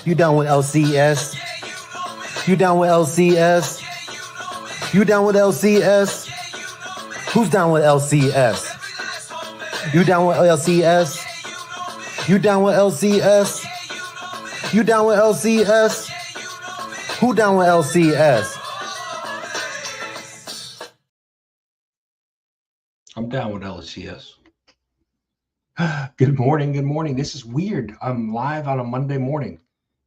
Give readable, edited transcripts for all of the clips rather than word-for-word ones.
You down with LCS? You down with LCS? You down with LCS? Who's down with LCS? You down with LCS? You down with LCS? You down with LCS? Who down with LCS? I'm down with LCS. Good morning. Good morning. This is weird. I'm live on a Monday morning.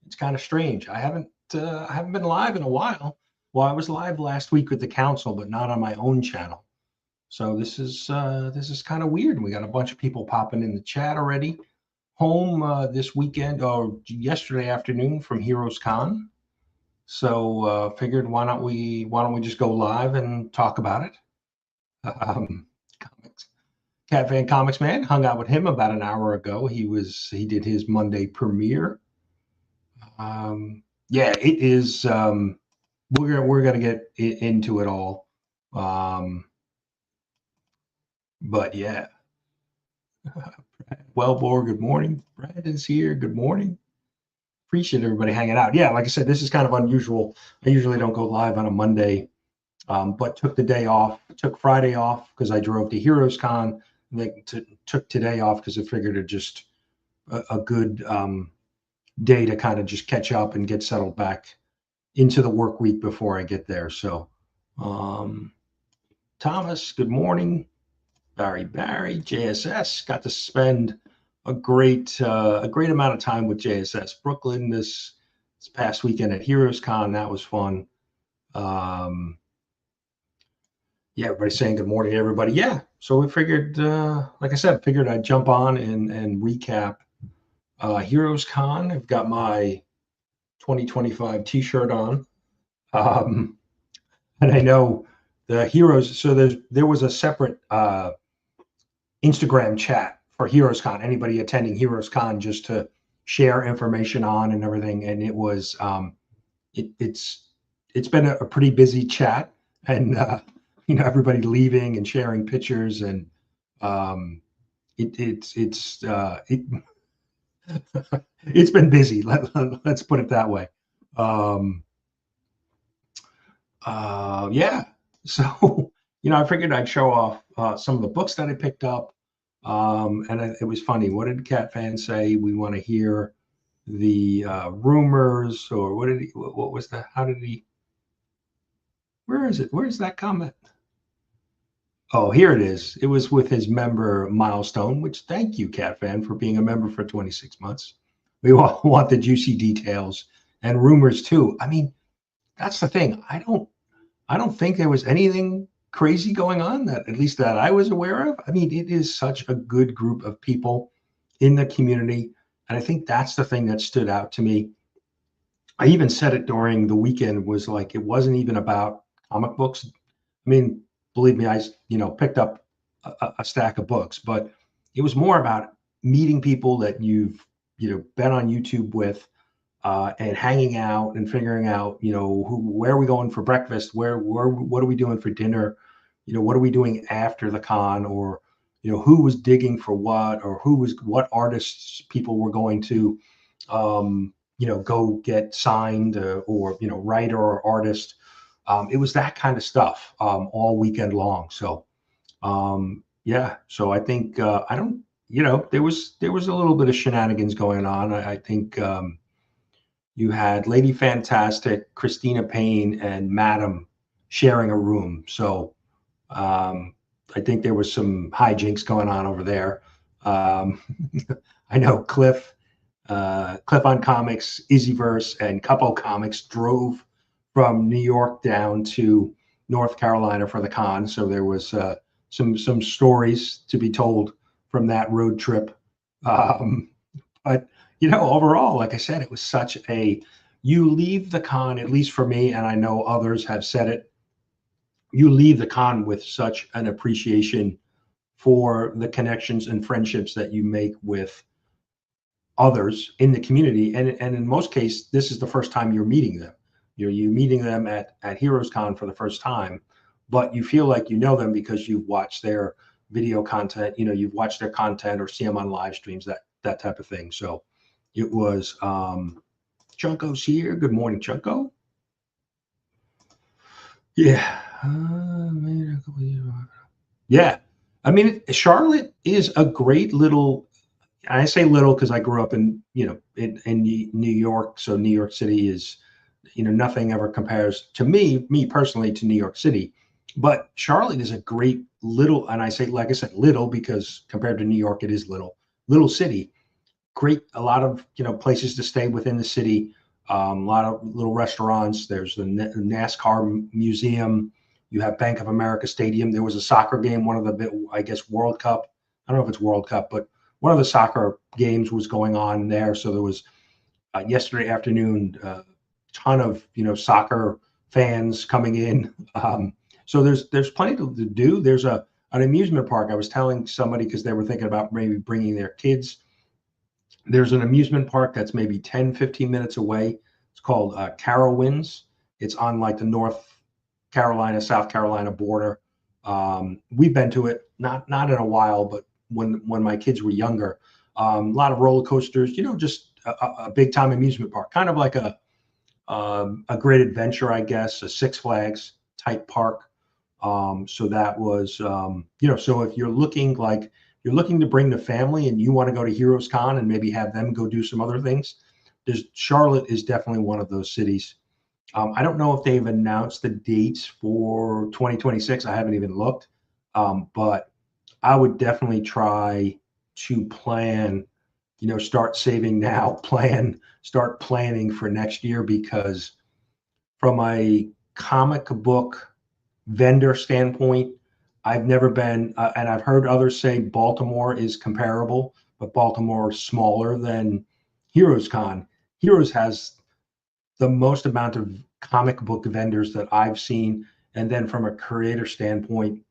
It's kind of strange. I haven't been live in a while. Well, I was live last week with the council, but not on my own channel. So this is kind of weird. We got a bunch of people popping in the chat already. Home this weekend or yesterday afternoon from Heroes Con. So figured why don't we just go live and talk about it. Comics. Cat Fan Comics Man, hung out with him about an hour ago. He did his Monday premiere. Yeah, it is. We're gonna get into it all. But yeah. Wellbore, good morning. Brandon's here. Good morning. Appreciate everybody hanging out. Yeah, like I said, this is kind of unusual. I usually don't go live on a Monday, but took the day off. Took Friday off because I drove to Heroes Con. And then took today off because I figured it just a good day to kind of just catch up and get settled back into the work week before I get there. So, Thomas, good morning. Barry, JSS, got to spend a great amount of time with JSS Brooklyn this past weekend at Heroes Con. That was fun. Yeah, everybody's saying good morning, everybody. Yeah, so we figured, like I said, I'd jump on and recap Heroes Con. I've got my 2025 T-shirt on, and I know the Heroes. So there was a separate Instagram chat for Heroes Con. Anybody attending Heroes Con just to share information on and everything. And it was it's been a pretty busy chat, and everybody leaving and sharing pictures, and it's been busy. Let's put it that way. Yeah. So I figured I'd show off some of the books that I picked up. And it was funny. What did Cat Fan say? We want to hear the rumors, or what was that? How did he? Where is it? Where's that comment? Oh, here it is. It was with his member milestone, which thank you, Cat Fan, for being a member for 26 months. We all want the juicy details and rumors too. I mean, that's the thing. I don't think there was anything crazy going on that I was aware of. I mean, it is such a good group of people in the community. And I think that's the thing that stood out to me. I even said it during the weekend, was like, it wasn't even about comic books. I mean, believe me, I picked up a stack of books, but it was more about meeting people that you've been on YouTube with, and hanging out and figuring out, where are we going for breakfast? What are we doing for dinner? What are we doing after the con? Or, who was digging for what, or what artists people were going to, go get signed, or, writer or artist. It was that kind of stuff all weekend long. So, yeah. So I think there was a little bit of shenanigans going on. I think you had Lady Fantastic, Christina Payne, and Madam sharing a room. So I think there was some hijinks going on over there. I know Cliff on Comics, Izzyverse, and Couple Comics drove from New York down to North Carolina for the con. So there was some stories to be told from that road trip. But overall, like I said, it was such you leave the con, at least for me, and I know others have said it, you leave the con with such an appreciation for the connections and friendships that you make with others in the community. And in most cases, this is the first time you're meeting them. You're meeting them at Heroes Con for the first time, but you feel like you know them because you've watched their video content, you've watched their content or see them on live streams, that type of thing. So it was Chunko's here. Good morning, Chunko. Yeah. Yeah. I mean, Charlotte is a great little, I say little because I grew up in, in New York. So New York City is, nothing ever compares to me personally to New York City. But Charlotte is a great little, and I say, like I said, little because compared to New York, it is little city. Great, a lot of, places to stay within the city. A lot of little restaurants. There's the NASCAR museum. You have Bank of America Stadium. There was a soccer game, one of the, I guess, World Cup. I don't know if it's World Cup, but one of the soccer games was going on there. So there was yesterday afternoon, ton of soccer fans coming in. So there's plenty to do. There's an amusement park. I was telling somebody because they were thinking about maybe bringing their kids. There's an amusement park that's maybe 10, 15 minutes away. It's called Carowinds. It's on like the North Carolina, South Carolina border. We've been to it, not in a while, but when my kids were younger. A lot of roller coasters, just a big time amusement park, kind of like a great adventure, I guess, a Six Flags type park. So that was, so if you're looking to bring the family and you want to go to Heroes Con and maybe have them go do some other things, Charlotte is definitely one of those cities. I don't know if they've announced the dates for 2026. I haven't even looked, but I would definitely try to plan, start saving now, start planning for next year, because from a comic book vendor standpoint, I've never been, and I've heard others say Baltimore is comparable, but Baltimore is smaller than Heroes Con. Heroes has the most amount of comic book vendors that I've seen. And then from a creator standpoint,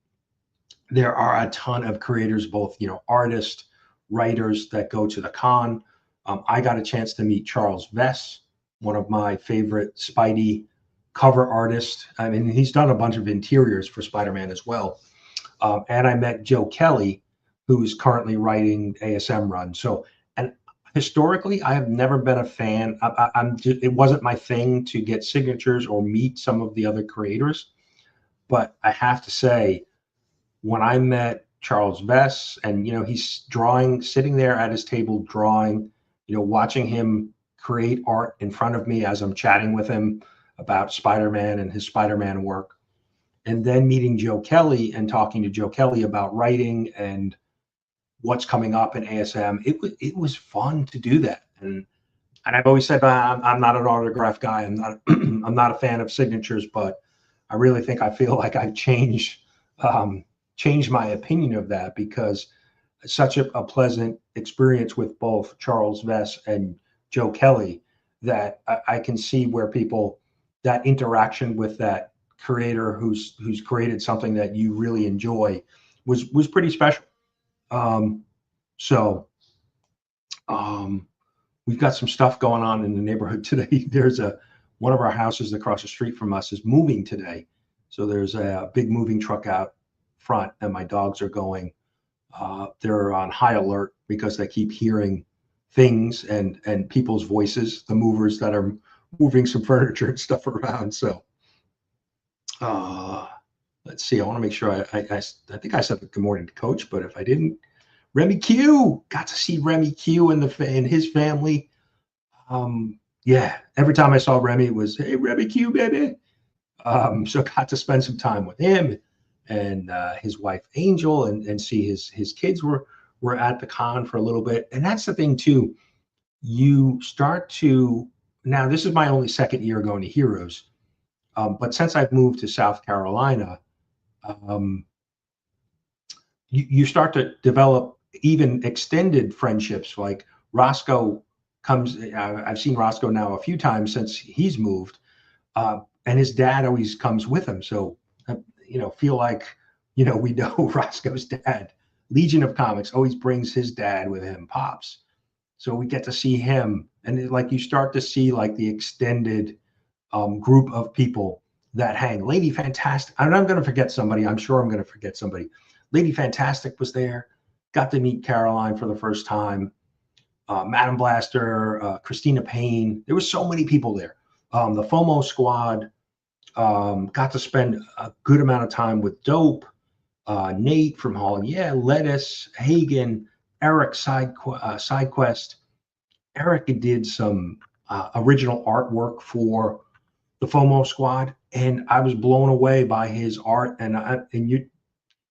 there are a ton of creators, both, artists, writers that go to the con. I got a chance to meet Charles Vess, one of my favorite Spidey cover artists. I mean, he's done a bunch of interiors for Spider-Man as well. And I met Joe Kelly, who's currently writing ASM Run. So, and historically, I have never been a fan. It wasn't my thing to get signatures or meet some of the other creators. But I have to say, when I met Charles Vess, and he's drawing, sitting there at his table drawing, watching him create art in front of me as I'm chatting with him about Spider-Man and his Spider-Man work, and then meeting Joe Kelly and talking to Joe Kelly about writing and what's coming up in ASM, it was fun to do that. And I've always said I'm not an autograph guy. I'm not I'm not a fan of signatures, but I really think I feel like I've changed my opinion of that, because it's such a pleasant experience with both Charles Vess and Joe Kelly that I can see where people, that interaction with that creator who's created something that you really enjoy was pretty special. We've got some stuff going on in the neighborhood today. There's one of our houses across the street from us is moving today. So there's a big moving truck out front, and my dogs are going, they're on high alert because they keep hearing things and people's voices, the movers that are moving some furniture and stuff around. So let's see, I want to make sure I think I said good morning to Coach, but if I didn't, Remy Q, got to see Remy Q and his family. Yeah, every time I saw Remy, it was, hey, Remy Q, baby. So got to spend some time with him and his wife Angel, and see his kids were at the con for a little bit. And that's the thing too, you start to, now this is my only second year going to Heroes, but since I've moved to South Carolina, you start to develop even extended friendships. Like Roscoe comes, I've seen Roscoe now a few times since he's moved, and his dad always comes with him. So, feel like, we know Roscoe's dad. Legion of Comics always brings his dad with him, Pops. So we get to see him. And you start to see like the extended group of people that hang. Lady Fantastic, and I'm going to forget somebody. I'm sure I'm going to forget somebody. Lady Fantastic was there. Got to meet Caroline for the first time. Madam Blaster, Christina Payne. There was so many people there. The FOMO squad got to spend a good amount of time with Dope, Nate from Holland, yeah, Lettuce, Hagen, Eric SideQuest. Eric did some original artwork for the FOMO squad, and I was blown away by his art. And you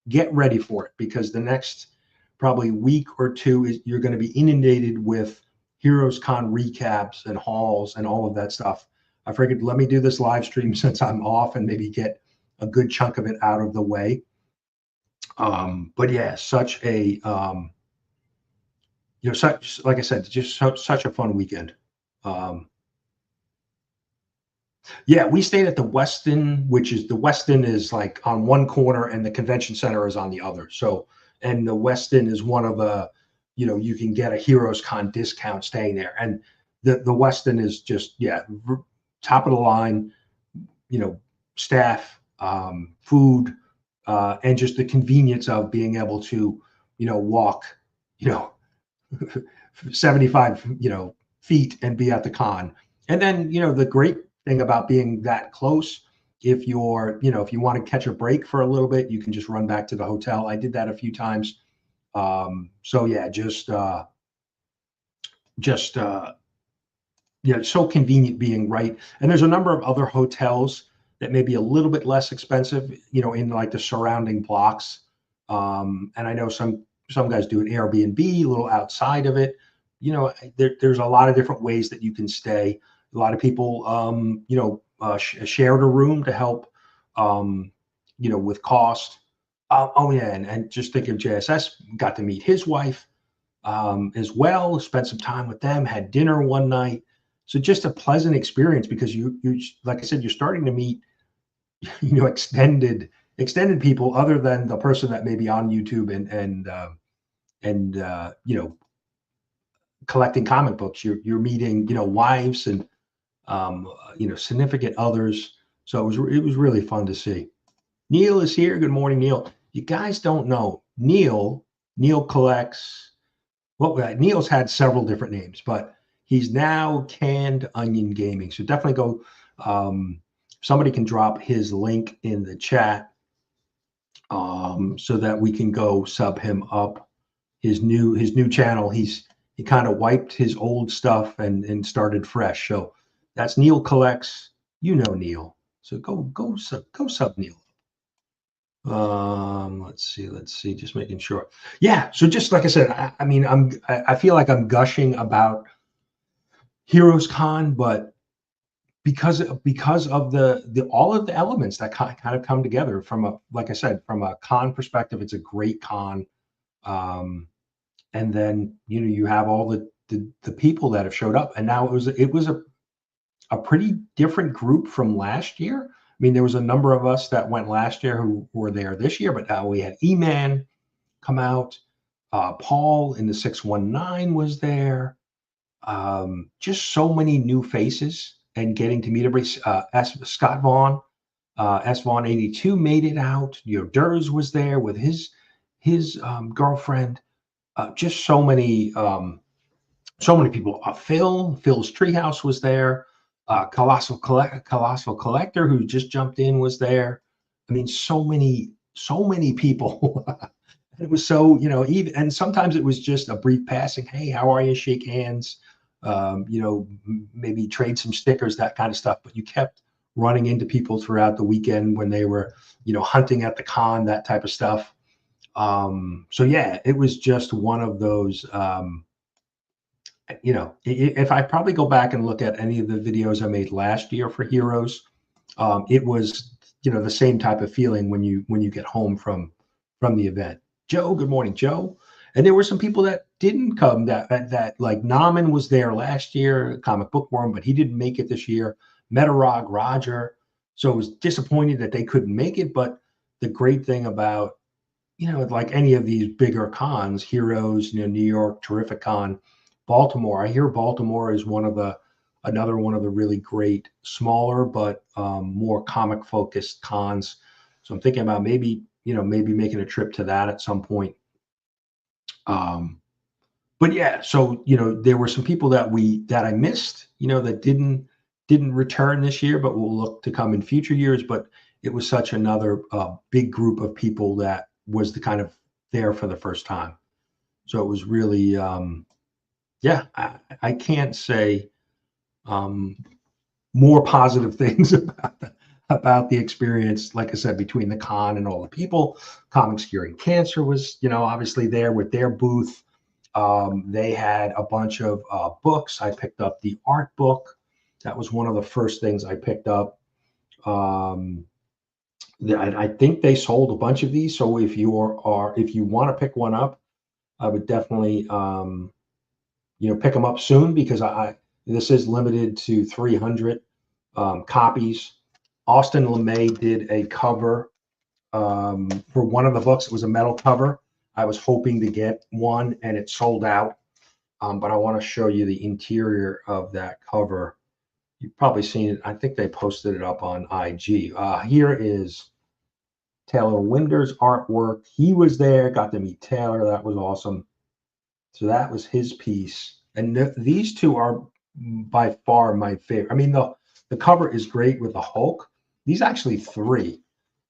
get ready for it, because the next probably week or two you're going to be inundated with Heroes Con recaps and hauls and all of that stuff. I figured, let me do this live stream since I'm off and maybe get a good chunk of it out of the way. But yeah, such a such, like I said, just such a fun weekend. Yeah, we stayed at the Westin, the Westin is like on one corner and the convention center is on the other. So, and the Westin is one of the, you can get a Heroes Con discount staying there. And the Westin is just, yeah, top of the line, staff, food, and just the convenience of being able to, walk, 75, feet and be at the con. And then, the great thing about being that close, if you're, if you want to catch a break for a little bit, you can just run back to the hotel. I did that a few times. So yeah, so convenient being right. And there's a number of other hotels that may be a little bit less expensive, in like the surrounding blocks. And I know some guys do an Airbnb a little outside of it. There's a lot of different ways that you can stay. A lot of people, shared a room to help, with cost. Oh yeah, and just think of JSS, got to meet his wife as well. Spent some time with them. Had dinner one night. So just a pleasant experience, because you like I said, you're starting to meet, extended people other than the person that may be on YouTube and collecting comic books. You're meeting, wives and significant others. So it was really fun to see. Neil is here. Good morning, Neil. You guys don't know Neil collects. Neil's had several different names, but he's now Canned Onion Gaming. So definitely go. Somebody can drop his link in the chat, so that we can go sub him up. His new channel. He kind of wiped his old stuff and started fresh. So that's Neil Collects. Neil. So go sub Neil. Let's see, just making sure. Yeah, so just like I said, I feel like I'm gushing about Heroes Con, but because of the all of the elements that kind of come together from like I said, from a con perspective, it's a great con. And then you have all the people that have showed up, and now it was a pretty different group from last year. I mean, there was a number of us that went last year who were there this year, but now we had E-Man come out. Paul in the 619 was there. Just so many new faces, and getting to meet everybody. Scott Vaughn, S Vaughn 82 made it out. Durs was there with his girlfriend. Just so many people. Phil's Treehouse was there. Colossal Collector, who just jumped in, was there. I mean, so many people. It was so, even, and sometimes it was just a brief passing. Hey, how are you? Shake hands. Maybe trade some stickers, that kind of stuff. But you kept running into people throughout the weekend when they were, hunting at the con, that type of stuff. So yeah, it was just one of those. If I probably go back and look at any of the videos I made last year for Heroes, it was, the same type of feeling when you get home from the event. Joe, good morning, Joe. And there were some people that didn't come, that like Naman was there last year, Comic Bookworm, but he didn't make it this year. Metarog, Roger. So it was disappointing that they couldn't make it. But the great thing about, like any of these bigger cons, Heroes, New York, Terrificon, Baltimore. I hear Baltimore is another one of the really great, smaller but more comic focused cons. So I'm thinking about maybe making a trip to that at some point. But but yeah, so there were some people that I missed, that didn't return this year, but will look to come in future years. But it was such another big group of people that was the kind of there for the first time. So it was really, yeah, I can't say more positive things about the experience. Like I said, between the con and all the people, Comics Curing Cancer was, obviously there with their booth. They had a bunch of books. I picked up the art book. That was one of the first things I picked up. I think they sold a bunch of these. So if you want to pick one up, I would definitely pick them up soon, because this is limited to 300 copies. Austin LeMay did a cover for one of the books. It was a metal cover. I was hoping to get one, and it sold out. But I want to show you the interior of that cover. You've probably seen it. I think they posted it up on IG. Here is Taylor Winder's artwork. He was there, got to meet Taylor. That was awesome. So that was his piece. And these two are by far my favorite. I mean, the cover is great with the Hulk. These actually 3.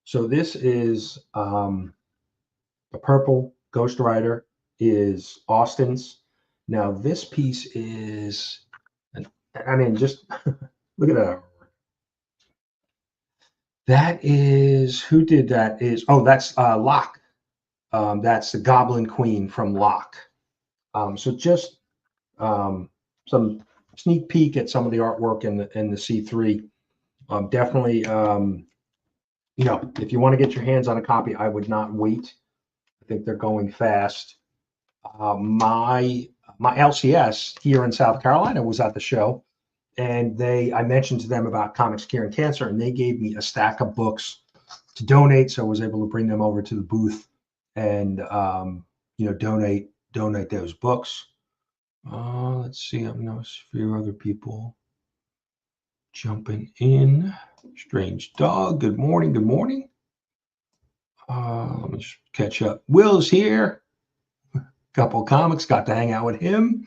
So this is the purple Ghost Rider is Austin's. Now this piece is, I mean, just look at that. That is, who did that? That's Locke. That's the Goblin Queen from Locke. So just some sneak peek at some of the artwork in the C3. Definitely, if you want to get your hands on a copy, I would not wait. I think they're going fast. My LCS here in South Carolina was at the show, and I mentioned to them about Comics Curing Cancer, and they gave me a stack of books to donate. So I was able to bring them over to the booth and donate those books. Let's see. I know a few other people jumping in. Strange Dog. Good morning. Good morning. Let me just catch up. Will's here. Couple comics. Got to hang out with him.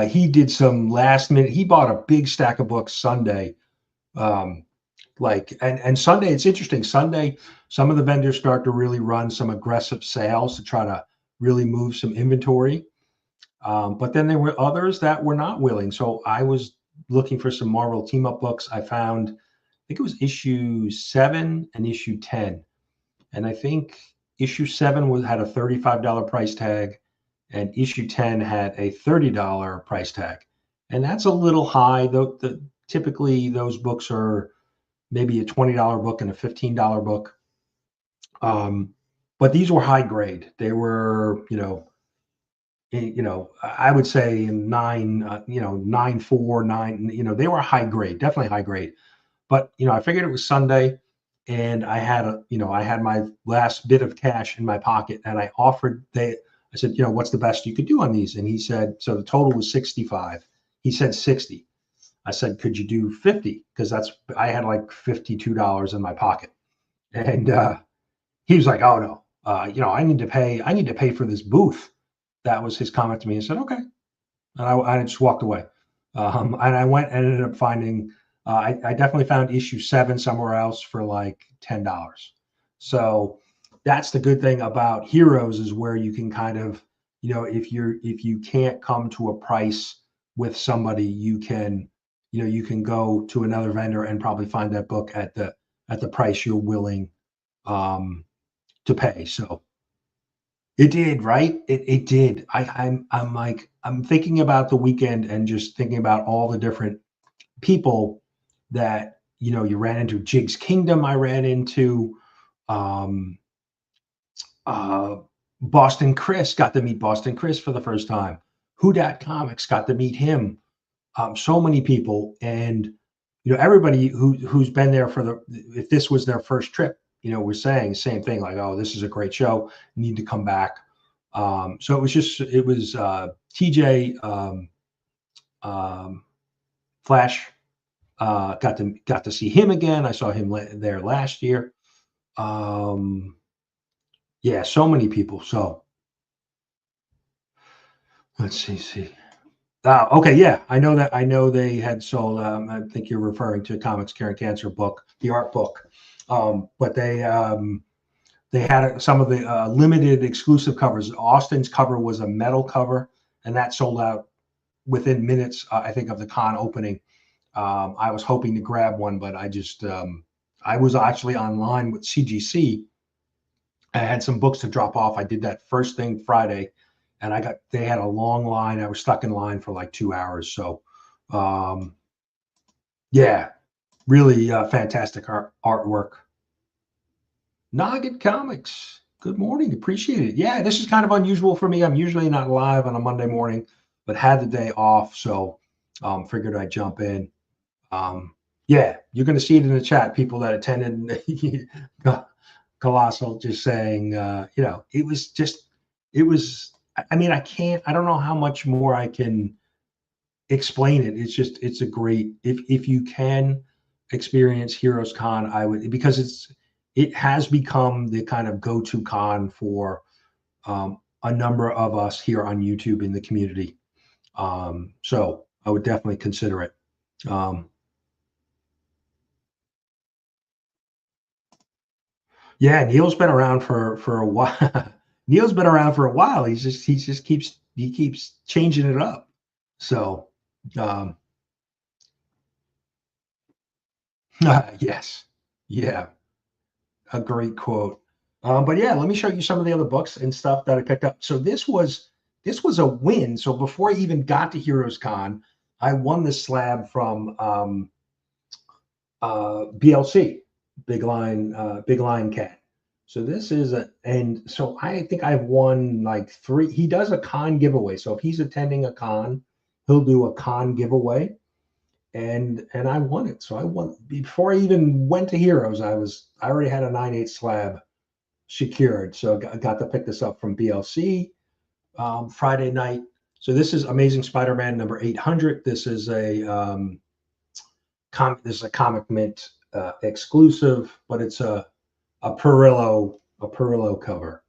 He did some last minute. He bought a big stack of books Sunday. And Sunday, it's interesting. Sunday, some of the vendors start to really run some aggressive sales to try to really move some inventory. But then there were others that were not willing. So I was looking for some Marvel team up books. I found, I think it was issue 7 and issue 10. And I think issue 7 had a $35 price tag, and issue 10 had a $30 price tag. And that's a little high. Typically, those books are maybe a $20 book and a $15 book. But these were high grade. They were, I would say 9.4, 9. They were high grade, definitely high grade. But I figured it was Sunday, and I had I had my last bit of cash in my pocket, and I said, what's the best you could do on these? And he said, so the total was 65. He said 60. I said, could you do 50? Because I had like $52 in my pocket. And he was like, oh no, I need to pay for this booth. That was his comment to me. He said, okay. And I just walked away. And I went and ended up finding, I definitely found issue 7 somewhere else for like $10. So that's the good thing about Heroes, is where you can kind of, if you can't come to a price with somebody, you can go to another vendor and probably find that book at the price you're willing to pay. So it did, right? It did. I'm thinking about the weekend and just thinking about all the different people that you ran into. Jig's Kingdom, I ran into. Boston Chris, got to meet Boston Chris for the first time. Who Dat Comics, got to meet him. So many people, and everybody who's been there if this was their first trip, was saying the same thing, like, oh, this is a great show, you need to come back. So it was TJ Flash, got to see him again. I saw him there last year. Yeah, so many people. So Let's see. Okay, yeah, I know that. I know they had sold. I think you're referring to Comics Curing Cancer book, the art book, but they had some of the limited exclusive covers. Austin's cover was a metal cover, and that sold out within minutes. I think of the con opening. I was hoping to grab one, but I was actually online with CGC. I had some books to drop off. I did that first thing Friday, and they had a long line. I was stuck in line for like 2 hours. So, yeah, really fantastic artwork. Nugget Comics. Good morning. Appreciate it. Yeah, this is kind of unusual for me. I'm usually not live on a Monday morning, but had the day off. So figured I'd jump in. Yeah, you're going to see it in the chat. People that attended Colossal just saying, it was, I mean, I don't know how much more I can explain it. It's a great, if you can experience Heroes Con, I would, because it has become the kind of go-to con for a number of us here on YouTube in the community. So I would definitely consider it. Yeah, Neil's been around for a while. Neil's been around for a while. He just keeps changing it up. So, yes, yeah, a great quote. But yeah, let me show you some of the other books and stuff that I picked up. So this was a win. So before I even got to Heroes Con, I won this slab from BLC, Big Line Cat. So this is and so I think I've won like 3. He does a con giveaway. So if he's attending a con, he'll do a con giveaway. And I won it. So I won before I even went to Heroes. I already had a 9/8 slab secured. So I got to pick this up from BLC Friday night. So this is Amazing Spider-Man number 800. This is a Comic Mint exclusive, but it's a Perillo cover.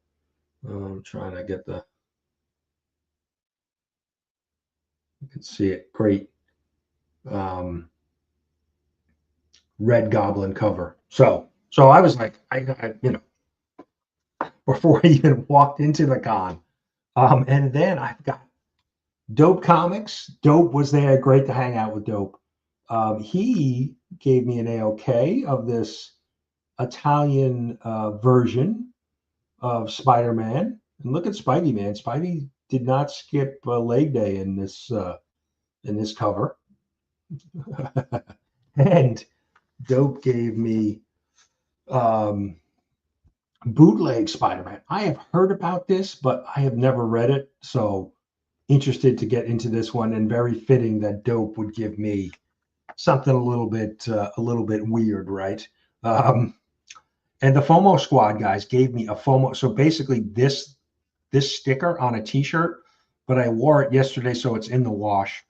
I'm trying to get you can see it. Great Red Goblin cover. So I was like, I before I even walked into the con. And then I've got Dope Comics. Dope was there. Great to hang out with Dope. He gave me an AOK of this Italian version of Spider-Man. And look at Spidey, man. Spidey did not skip leg day in this cover. And Dope gave me bootleg Spider-Man. I have heard about this, but I have never read it. So interested to get into this one, and very fitting that Dope would give me something a little bit weird, right? And the FOMO Squad guys gave me a FOMO. So basically this sticker on a t-shirt, but I wore it yesterday, so it's in the wash.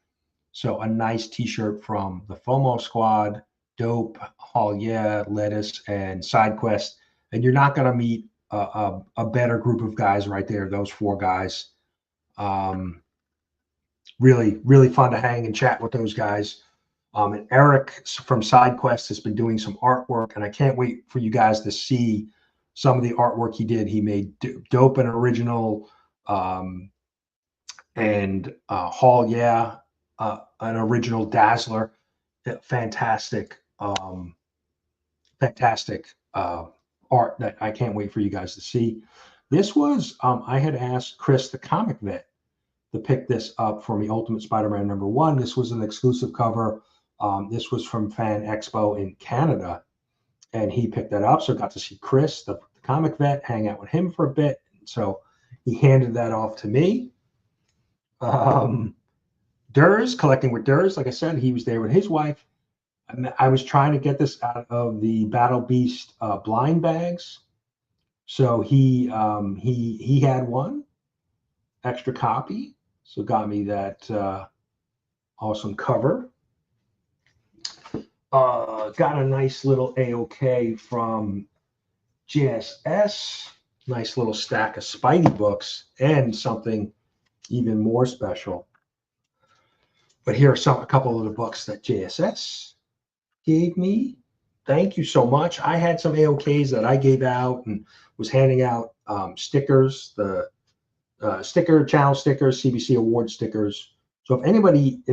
So a nice t-shirt from the FOMO Squad, Dope, Hall Yeah, Lettuce, and SideQuest. And you're not going to meet a better group of guys right there, those 4 guys. Really, really fun to hang and chat with those guys. And Eric from SideQuest has been doing some artwork, and I can't wait for you guys to see some of the artwork he did. He made Dope and original, and Hall Yeah, an original Dazzler. Fantastic art that I can't wait for you guys to see. This was I had asked Chris the Comic Vet to pick this up for me, Ultimate Spider-Man number 1. This was an exclusive cover. This was from Fan Expo in Canada, and he picked that up. So I got to see Chris, the Comic Vet, hang out with him for a bit. So he handed that off to me. Durs, collecting with Durs, like I said, he was there with his wife. I was trying to get this out of the Battle Beast blind bags. So he had one extra copy. So got me that awesome cover. Got a nice little AOK from JSS. Nice little stack of Spidey books, and something even more special. But here are a couple of the books that JSS gave me. Thank you so much. I had some AOKs that I gave out and was handing out stickers, the channel stickers, CBC award stickers. So if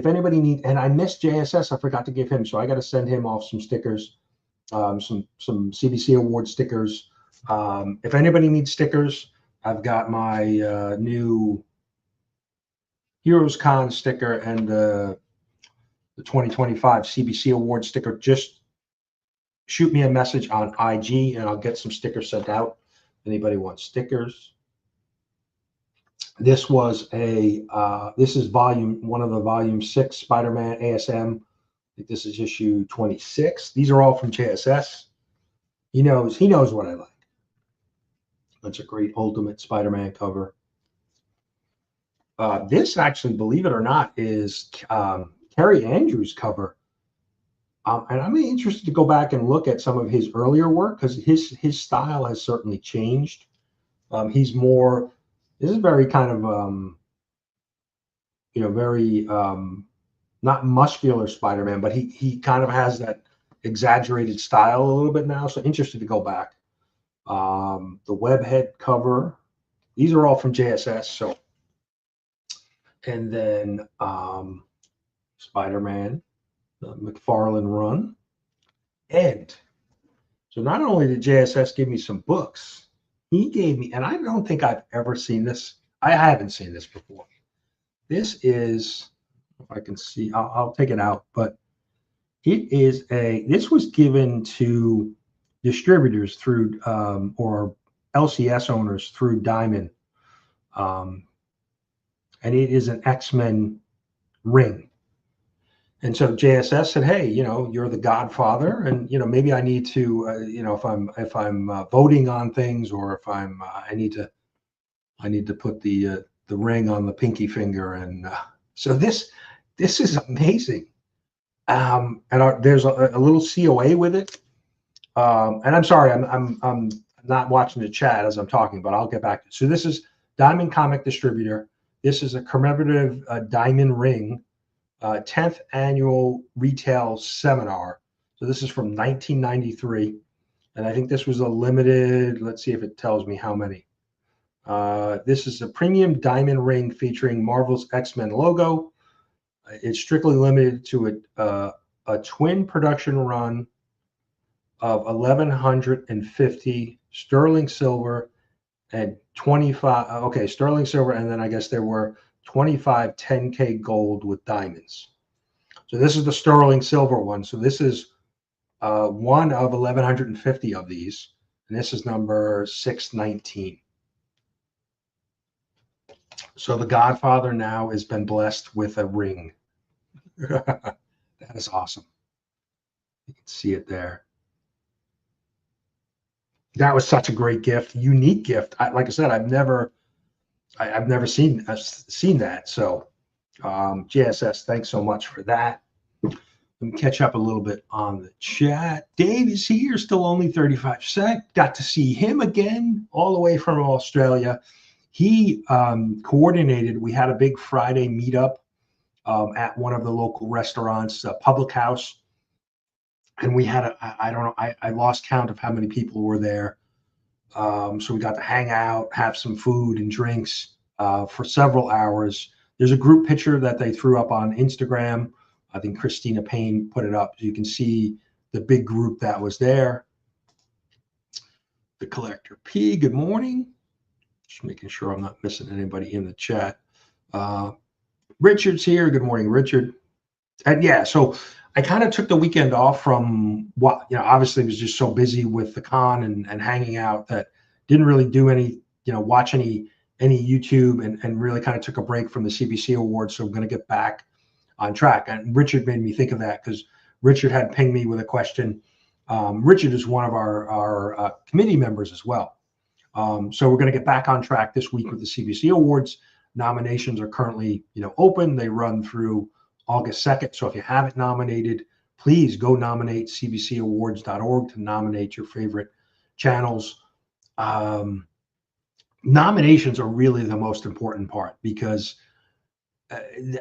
anybody needs, and I missed JSS, I forgot to give him, so I got to send him off some stickers, some CBC award stickers. If anybody needs stickers, I've got my new Heroes Con sticker and the 2025 CBC award sticker. Just shoot me a message on IG and I'll get some stickers sent out. Anybody wants stickers? This was this is one of the volume 6 Spider-Man ASM. I think this is issue 26. These are all from JSS. He knows what I like. That's a great Ultimate Spider-Man cover. This actually, believe it or not, is Kerry Andrews' cover. And I'm interested to go back and look at some of his earlier work because his style has certainly changed. He's more, this is very kind of, very not muscular Spider-Man, but he kind of has that exaggerated style a little bit now. So interested to go back. The Webhead cover, these are all from JSS. So, and then Spider-Man, the McFarlane run. And so not only did JSS give me some books, he gave me, and I don't think I've ever seen this. I haven't seen this before. This is, if I can see, I'll take it out, but it is this was given to distributors through, or LCS owners through Diamond. And it is an X-Men ring. And so JSS said, hey, you're the godfather, and maybe I need to, if I'm voting on things, or if I need to put the ring on the pinky finger, and so this is amazing. And there's a little COA with it. And I'm sorry, I'm not watching the chat as I'm talking, but I'll get back. So this is Diamond Comic Distributor. This is a commemorative diamond ring. 10th annual retail seminar. So this is from 1993. And I think this was a limited, let's see if it tells me how many. This is a premium diamond ring featuring Marvel's X-Men logo. It's strictly limited to a twin production run of 1,150 sterling silver and 25, okay, sterling silver. And then I guess there were 25 10K gold with diamonds. So this is the sterling silver one. So this is one of 1,150 of these. And this is number 619. So the Godfather now has been blessed with a ring. That is awesome. You can see it there. That was such a great gift, unique gift. Like I said, I've never seen that. So JSS, thanks so much for that. Let me catch up a little bit on the chat. Dave is here, still only 35%. Got to see him again, all the way from Australia. He coordinated, we had a big Friday meetup at one of the local restaurants, Public House. And we had, I lost count of how many people were there. So we got to hang out, have some food and drinks for several hours. There's a group picture that they threw up on Instagram. I think Christina Payne put it up. So you can see the big group that was there. The Collector P, good morning. Just making sure I'm not missing anybody in the chat. Richard's here. Good morning, Richard. And yeah, so I kind of took the weekend off from what, obviously was just so busy with the con and hanging out that didn't really do any, watch any YouTube and really kind of took a break from the CBC Awards. So I'm going to get back on track. And Richard made me think of that because Richard had pinged me with a question. Richard is one of our committee members as well. So we're going to get back on track this week with the CBC Awards. Nominations are currently, open. They run through August 2nd. So if you haven't nominated, please go nominate cbcawards.org to nominate your favorite channels. nominations are really the most important part, because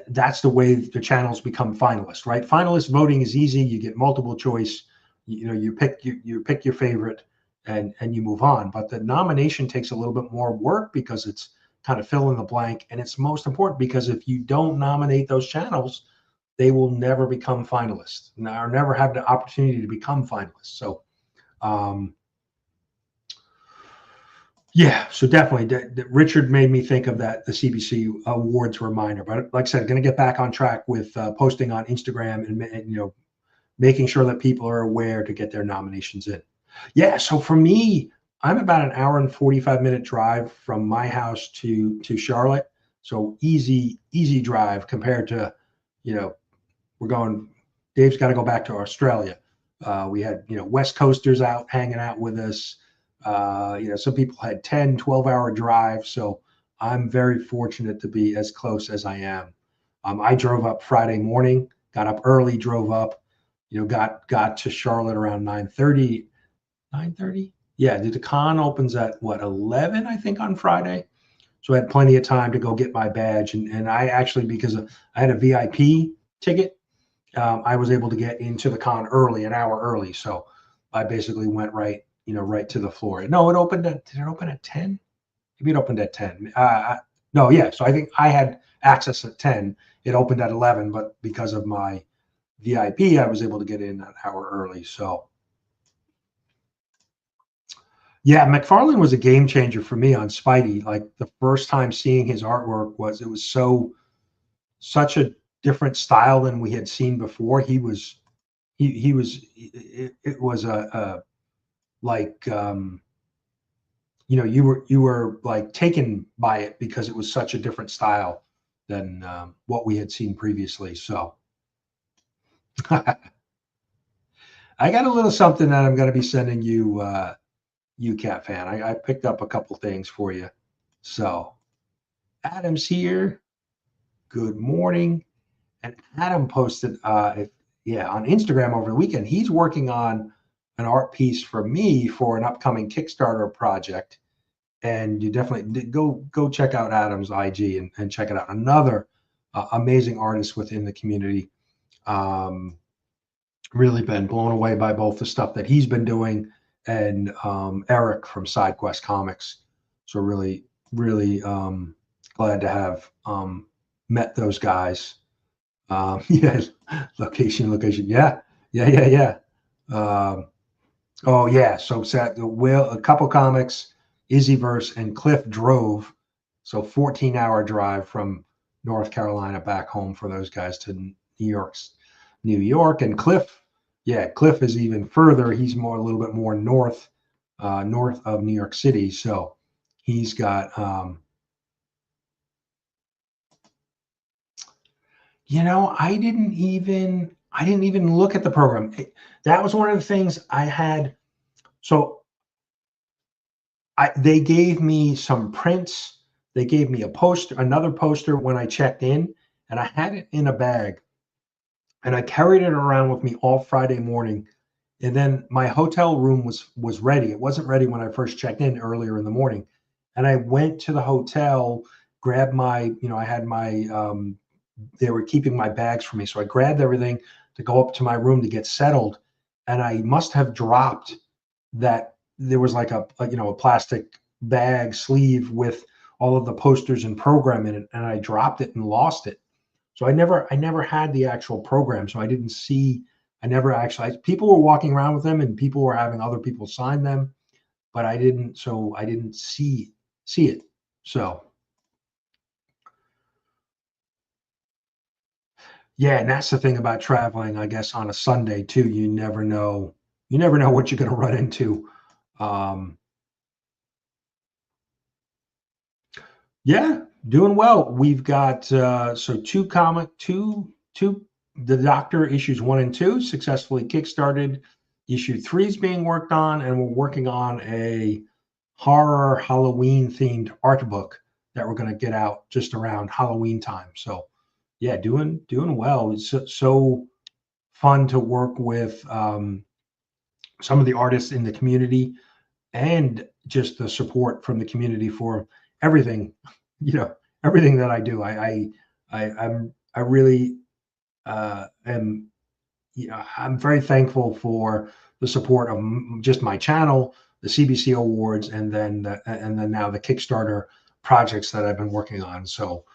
that's the way the channels become finalists, right? Finalist voting is easy. You get multiple choice. You pick your favorite, and you move on. But the nomination takes a little bit more work, because it's kind of fill in the blank, and it's most important because if you don't nominate those channels, they will never become finalists, or never have the opportunity to become finalists. So yeah, so definitely, Richard made me think of that, the CBC Awards reminder. But like I said, going to get back on track with posting on Instagram, and making sure that people are aware to get their nominations in. Yeah, so for me, I'm about an hour and 45-minute drive from my house to Charlotte. So easy drive compared to, Dave's got to go back to Australia. We had, West Coasters out hanging out with us. Some people had 10, 12-hour drives. So I'm very fortunate to be as close as I am. I drove up Friday morning, got up early, drove up, got to Charlotte around 9:30. 9:30? Yeah, the con opens at what, 11, I think, on Friday. So I had plenty of time to go get my badge. And I actually, because I had a VIP ticket, I was able to get into the con early, an hour early. So I basically went right to the floor. No, did it open at 10? Maybe it opened at 10. No, yeah. So I think I had access at 10. It opened at 11, but because of my VIP, I was able to get in an hour early. So yeah, McFarlane was a game changer for me on Spidey. Like, the first time seeing his artwork it was such a different style than we had seen before. It was like, you were like taken by it, because it was such a different style than what we had seen previously. So I got a little something that I'm going to be sending you, Cat Fan. I picked up a couple things for you. So Adam's here. Good morning. And Adam posted on Instagram over the weekend. He's working on an art piece for me for an upcoming Kickstarter project. And you definitely go check out Adam's IG and check it out. Another amazing artist within the community. Really been blown away by both the stuff that he's been doing, and Eric from SideQuest Comics. So really, really glad to have met those guys. Yeah, location. Yeah. Oh yeah. So a couple comics, Izzyverse and Cliff drove. So 14-hour drive from North Carolina back home for those guys to New York. And Cliff is even further. He's a little bit more north of New York City. So he's got, I didn't even look at the program. That was one of the things I had. So they gave me some prints. They gave me another poster when I checked in, and I had it in a bag, and I carried it around with me all Friday morning. And then my hotel room was ready. It wasn't ready when I first checked in earlier in the morning. And I went to the hotel, grabbed my, I had my, they were keeping my bags for me. So I grabbed everything to go up to my room to get settled. And I must have dropped that. There was like a plastic bag sleeve with all of the posters and program in it. And I dropped it and lost it. So I never had the actual program. So I didn't see, people were walking around with them, and people were having other people sign them, but I didn't see it. So yeah, and that's the thing about traveling, I guess, on a Sunday too. You never know what you're going to run into. Yeah, doing well. We've got two The Doctor issues 1 and 2 successfully kickstarted. Issue 3 is being worked on, and we're working on a horror Halloween themed art book that we're going to get out just around Halloween time. So yeah, doing well. It's so fun to work with some of the artists in the community, and just the support from the community for everything, everything that I do. I really am, I'm very thankful for the support of just my channel, the CBC Awards, and then now the Kickstarter projects that I've been working on. So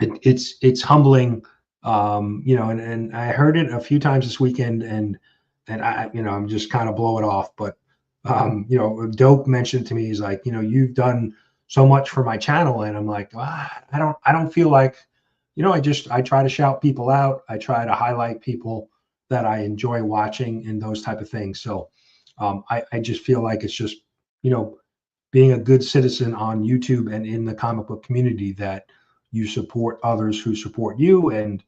it's humbling, and I heard it a few times this weekend, and I'm just kind of blow it off. But Dope mentioned to me, he's like, you've done so much for my channel, and I'm like, I don't feel like, I try to shout people out. I try to highlight people that I enjoy watching and those type of things. So I just feel like it's just, being a good citizen on YouTube and in the comic book community, that you support others who support you, and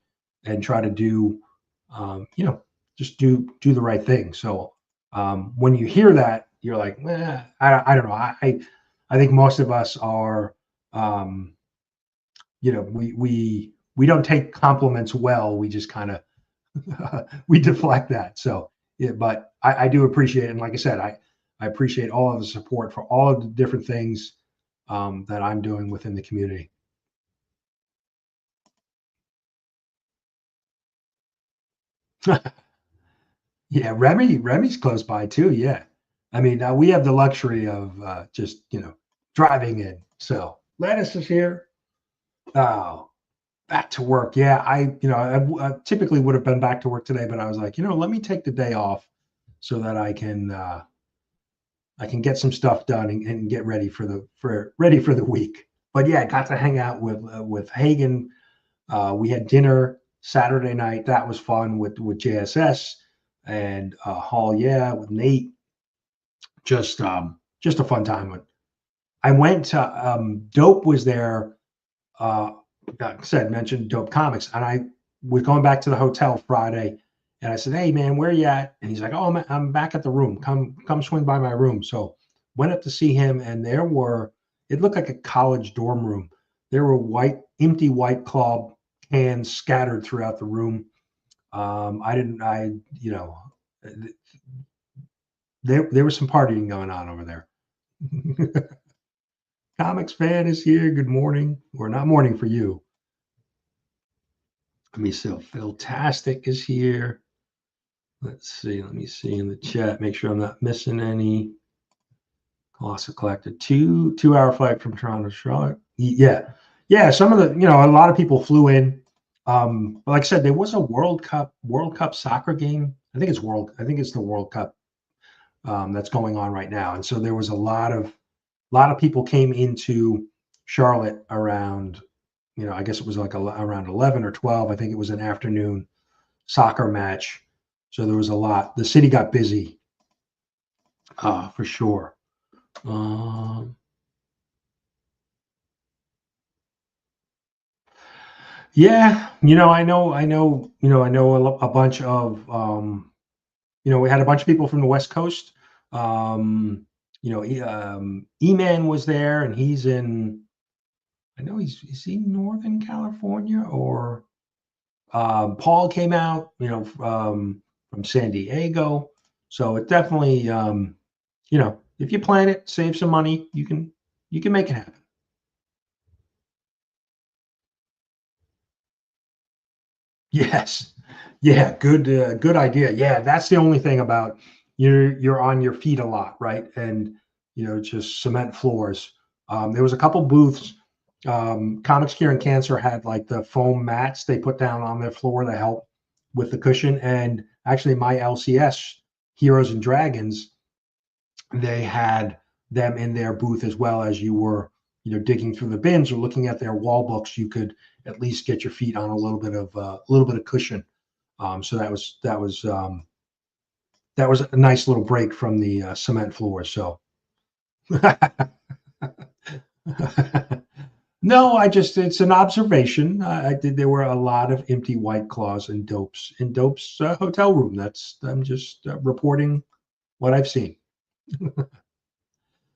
try to do, just do the right thing. So when you hear that, you're like, I don't know. I think most of us are, we don't take compliments well. We just kind of we deflect that. So yeah, but I do appreciate it. And like I said, I appreciate all of the support for all of the different things that I'm doing within the community. Yeah, Remy's close by too. Yeah, I mean, we have the luxury of just driving in. So Lettuce is here. Oh, back to work. Yeah, I typically would have been back to work today, but I was like, let me take the day off so that I can get some stuff done and get ready for the week. But yeah, I got to hang out with Hagen. We had dinner Saturday night. That was fun with JSS and Hall. Yeah, with Nate. Just a fun time. I went to Dope was there. Like I said, mentioned Dope Comics, and I was going back to the hotel Friday, and I said, "Hey man, where you at?" And he's like, "Oh, I'm back at the room. Come swing by my room." So went up to see him, and it looked like a college dorm room. There were empty White Claw cans scattered throughout the room. There was some partying going on over there. Comics fan is here. Good morning, or not morning for you. Let me see. Philtastic is here. Let's see. Let me see in the chat. Make sure I'm not missing any. Colossal collected 2-hour flight from Toronto to Charlotte. Yeah. Some of the a lot of people flew in. Like I said, there was a World Cup soccer game. I think it's the World Cup that's going on right now, and so there was a lot of people came into Charlotte around. I guess it was like around 11 or 12. I think it was an afternoon soccer match. So there was a lot. The city got busy, for sure. Yeah, I know a bunch of, we had a bunch of people from the West Coast. E-Man was there, and he's in, I know is he Northern California, or Paul came out, from San Diego. So it definitely, if you plan it, save some money, you can make it happen. Yes. Yeah. Good idea. Yeah. That's the only thing about you're on your feet a lot, right? And, just cement floors. There was a couple booths. Comics Cure and Cancer had like the foam mats they put down on their floor that help with the cushion. And actually my LCS Heroes and Dragons, they had them in their booth as well. As you were, digging through the bins or looking at their wall books, you could at least get your feet on a little bit of cushion. So that was a nice little break from the cement floor. So no, it's an observation. There were a lot of empty White Claws in Dope's hotel room. I'm just reporting what I've seen.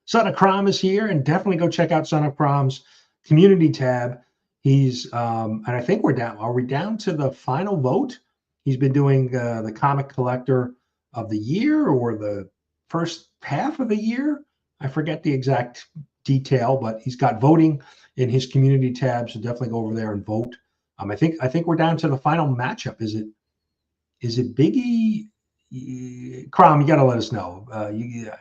Son of Crom is here, and definitely go check out Son of Crom's community tab. He's and I think we're down. Are we down to the final vote? He's been doing the comic collector of the year, or the first half of the year. I forget the exact detail, but he's got voting in his community tab, so definitely go over there and vote. I think we're down to the final matchup. Is it Biggie? Crom, you got to let us know.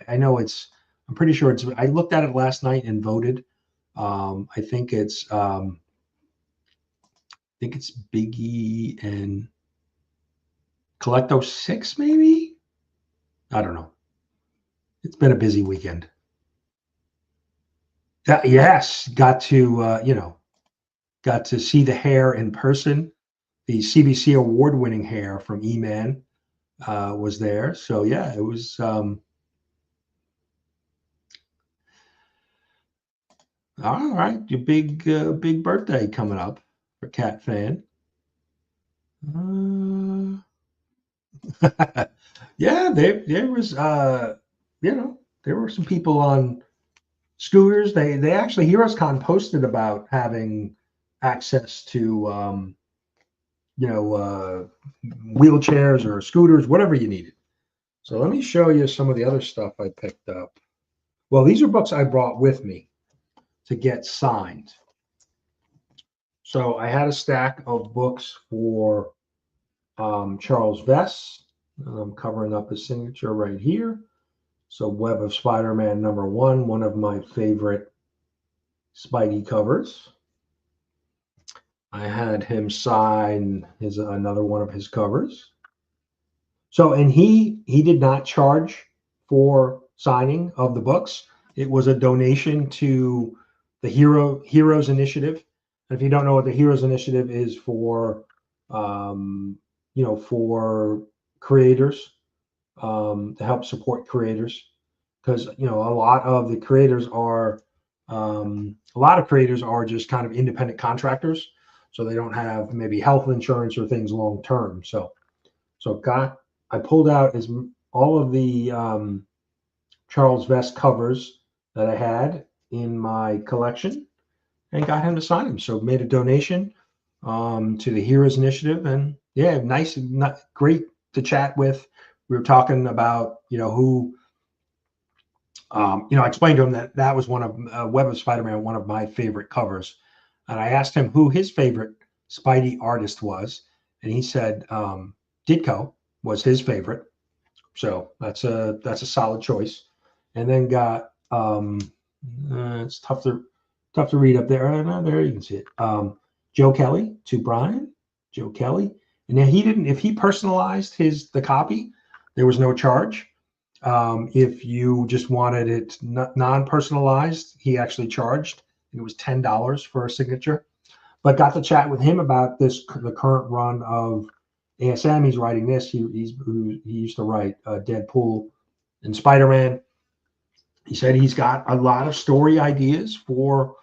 I know I'm pretty sure I looked at it last night and voted. I think it's Biggie and Collecto 6, maybe. I don't know. It's been a busy weekend. Yes, got to see the hair in person. The CBC award-winning hair from E-Man was there. So yeah, it was. All right, your big birthday coming up for Cat Fan. Yeah, there was there were some people on scooters. They actually HeroesCon posted about having access to wheelchairs or scooters, whatever you needed. So let me show you some of the other stuff I picked up. Well, these are books I brought with me to get signed. So I had a stack of books for Charles Vess. I'm covering up his signature right here. So Web of Spider-Man #1, one of my favorite Spidey covers. I had him sign another one of his covers. So, and he did not charge for signing of the books. It was a donation to the Heroes Initiative. And if you don't know what the Heroes Initiative is for creators, to help support creators, because a lot of creators are just kind of independent contractors, so they don't have maybe health insurance or things long term. So I pulled out all of the Charles Vess covers that I had in my collection and got him to sign them. So made a donation to the Heroes Initiative, and yeah, nice, great to chat with. We were talking about who. I explained to him that was one of Web of Spider-Man, one of my favorite covers, and I asked him who his favorite Spidey artist was, and he said Ditko was his favorite. So that's a solid choice. And then got it's tough to read up there. There you can see it. Joe Kelly to Brian. Joe Kelly, and then if he personalized the copy, there was no charge. If you just wanted it non-personalized, he actually charged. It was $10 for a signature. But got to chat with him about the current run of ASM. He's writing this. He used to write Deadpool and Spider-Man. He said he's got a lot of story ideas for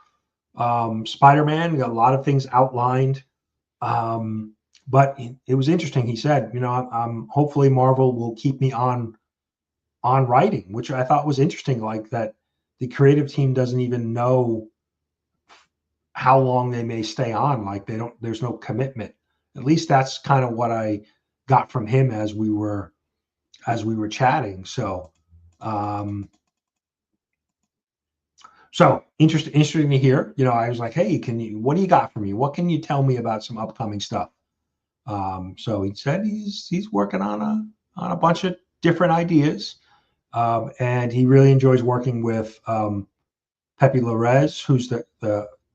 Spider-Man. We got a lot of things outlined. But it was interesting. He said, hopefully Marvel will keep me on writing, which I thought was interesting. Like that, the creative team doesn't even know how long they may stay on. Like there's no commitment. At least that's kind of what I got from him as we were chatting. So, interesting to hear. I was like, hey, what do you got for me? What can you tell me about some upcoming stuff? So he said he's working on a bunch of different ideas, and he really enjoys working with Pepe Larraz, who's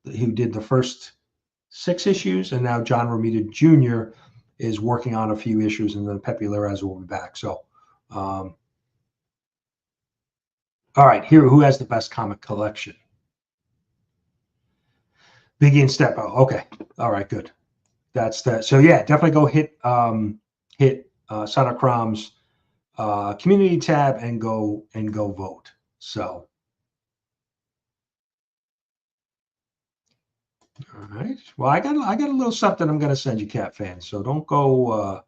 who did the first 6 issues, and now John Romita Jr. is working on a few issues, and then Pepe Larraz will be back. So, all right, here, who has the best comic collection? Biggie and Steppo. Okay, all right, good. That's that. So yeah, definitely go hit Son of Crom's community tab and go vote. So. All right. Well, I got a little something I'm going to send you, Cat fans. So don't go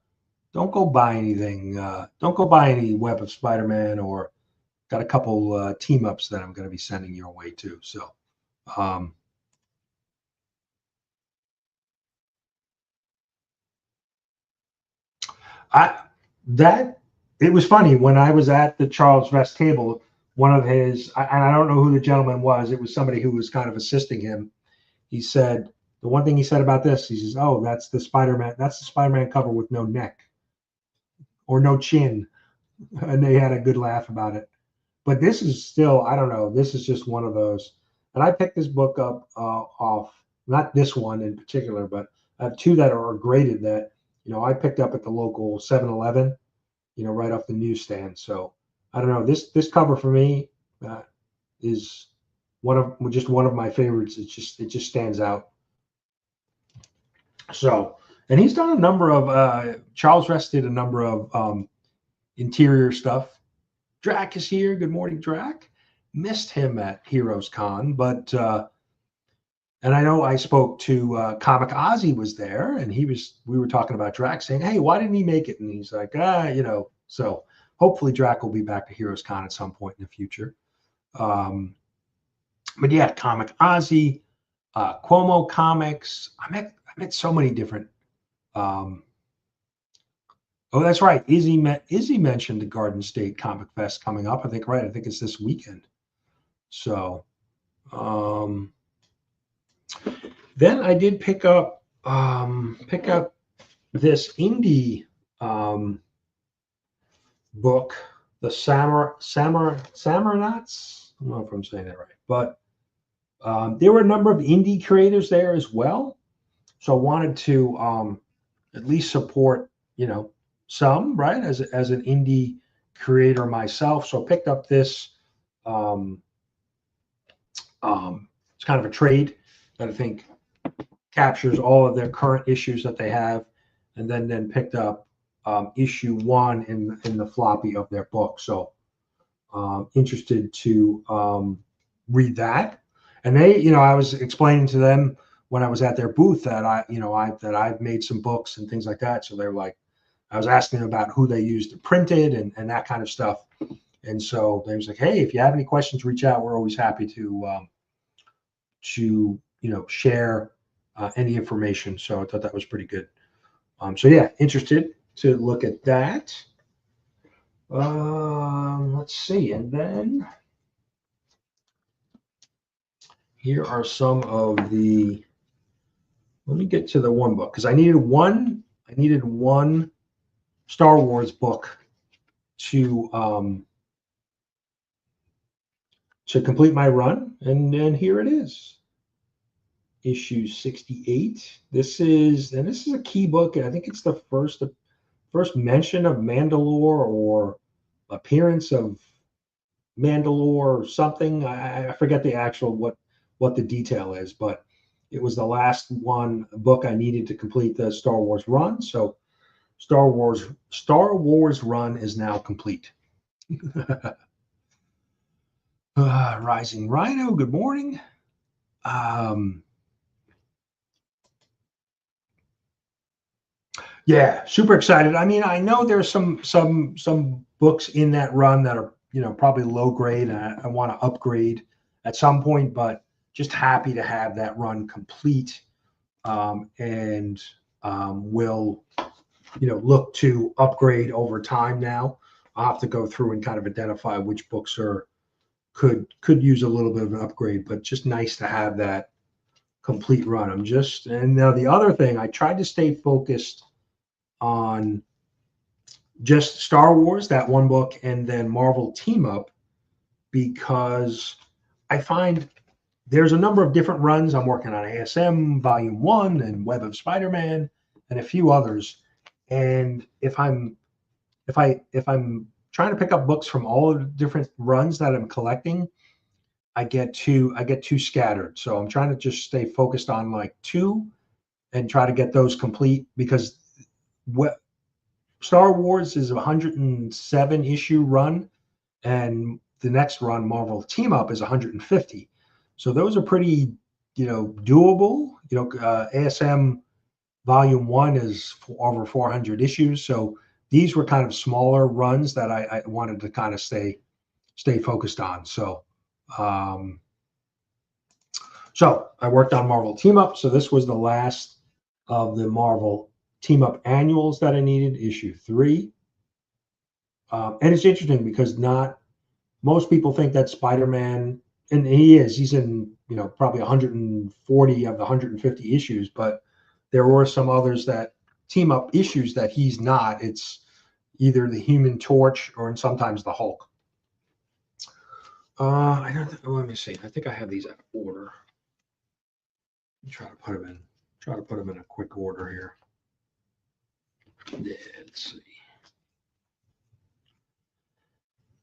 buy anything. Don't go buy any Web of Spider-Man, or got a couple team ups that I'm going to be sending your way too. So, that it was funny when I was at the Charles Vest table. One of his, and I don't know who the gentleman was. It was somebody who was kind of assisting him. He said the one thing he said about this. He says, "Oh, that's the Spider-Man. That's the Spider-Man cover with no neck or no chin," and they had a good laugh about it. But this is still, I don't know. This is just one of those. And I picked this book up off, not this one in particular, but I have two that are graded that, I picked up at the local 7-Eleven, right off the newsstand. So I don't know. This cover for me is one of my favorites. It just stands out. So, and he's done a number of Charles Vest did a number of interior stuff. Drac is here. Good morning, Drac. Missed him at Heroes Con, but and I know I spoke to Comic Ozzy was there, and we were talking about Drac, saying, "Hey, why didn't he make it?" And he's like, So hopefully Drac will be back to Heroes Con at some point in the future. But yeah, Comic Ozzy, Cuomo Comics. I met so many different. Oh, that's right. Izzy mentioned the Garden State Comic Fest coming up. I think it's this weekend. So, then I did pick up this indie book, the Samaranauts. I don't know if I'm saying that right, but there were a number of indie creators there as well. So I wanted to at least support, some, right, as an indie creator myself. So I picked up this. It's kind of a trade that I think captures all of their current issues that they have, and then picked up issue 1 in the floppy of their book. So interested to read that. And they, I was explaining to them when I was at their booth that I've made some books and things like that. So they're like, I was asking them about who they used to print it and that kind of stuff. And so they was like, "Hey, if you have any questions, reach out. We're always happy to share any information." So I thought that was pretty good. So yeah, interested to look at that. Let's see, and then here are some of the. Let me get to the one book because I needed one Star Wars book to complete my run, and here it is. Issue 68. This is a key book. I think it's the first mention of Mandalore or appearance of Mandalore or something. I forget the actual what the detail is, but it was the last book I needed to complete the Star Wars run. So Star Wars run is now complete. Rising Rhino, good morning. Yeah, super excited. I mean, I know there's some books in that run that are probably low grade, and I want to upgrade at some point, but just happy to have that run complete, and will look to upgrade over time. Now I'll have to go through and kind of identify which books could use a little bit of an upgrade, but just nice to have that complete run. And now the other thing, I tried to stay focused on just Star Wars, that one book, and then Marvel Team Up, because I find there's a number of different runs. I'm working on ASM Volume 1 and Web of Spider-Man and a few others. And if I'm trying to pick up books from all of the different runs that I'm collecting, I get too scattered. So I'm trying to just stay focused on like 2 and try to get those complete, because Star Wars is a 107 issue run, and the next run, Marvel Team Up, is 150. So those are pretty, doable. ASM Volume 1 is over 400 issues. So these were kind of smaller runs that I wanted to kind of stay focused on. So, so I worked on Marvel Team Up. So this was the last of the Marvel Team Up annuals that I needed, issue 3. And it's interesting because not most people think that Spider-Man, and he's in, probably 140 of the 150 issues, but there were some others that team up issues that he's not. It's either the Human Torch or sometimes the Hulk. I don't. Let me see. I think I have these out of order. Try to put them in a quick order here. Yeah, let's see.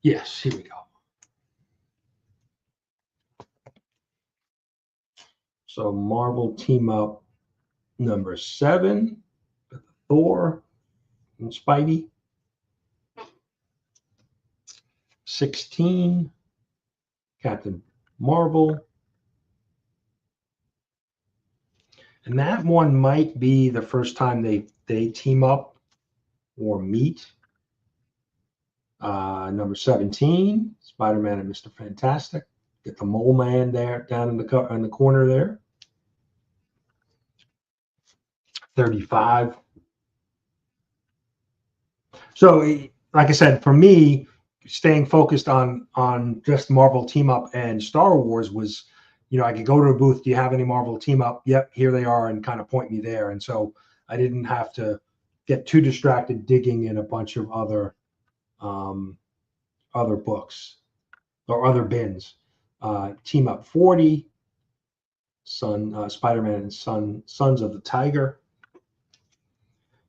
Yes, here we go. So Marvel Team Up number 7, Thor and Spidey. 16, Captain Marvel. And that one might be the first time they team up or meet. Number 17, Spider-Man and Mr. Fantastic. Get the Mole Man there down in the corner there. 35. So, like I said, for me, staying focused on just Marvel Team Up and Star Wars was, I could go to a booth. Do you have any Marvel Team Up? Yep, here they are, and kind of point me there. And so I didn't have to get too distracted digging in a bunch of other books or other bins. Team Up 40, Spider-Man and Sons of the Tiger.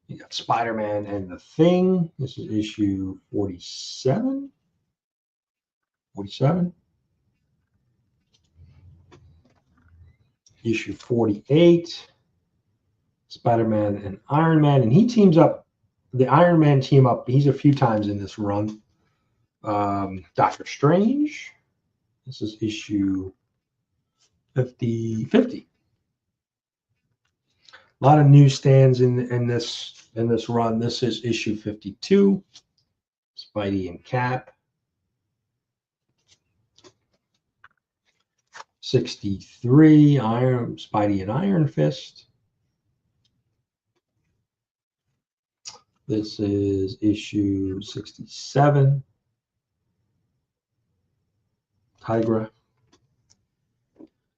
You got Spider-Man and the Thing. This is issue 47. 47. Issue 48. Spider-Man and Iron Man. And he teams up, the Iron Man team up, he's a few times in this run. Doctor Strange. This is issue 50. A lot of newsstands in this run. This is issue 52. Spidey and Cap. 63. Spidey and Iron Fist. This is issue 67. Tigra.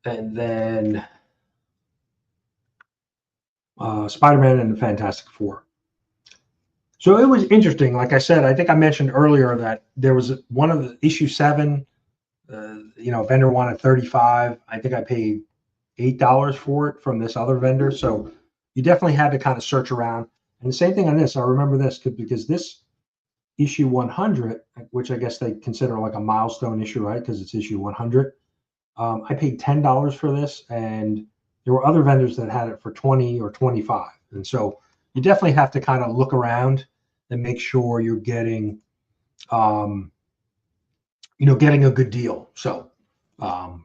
And then Spider-Man and the Fantastic Four. So it was interesting. Like I said, I think I mentioned earlier that there was one of the issue 7, vendor wanted 35. I think I paid $8 for it from this other vendor. So you definitely had to kind of search around. And the same thing on this. I remember this because this issue 100, which I guess they consider like a milestone issue, right? Because it's issue 100. I paid $10 for this, and there were other vendors that had it for 20 or 25. And so you definitely have to kind of look around and make sure you're getting, getting a good deal. So, I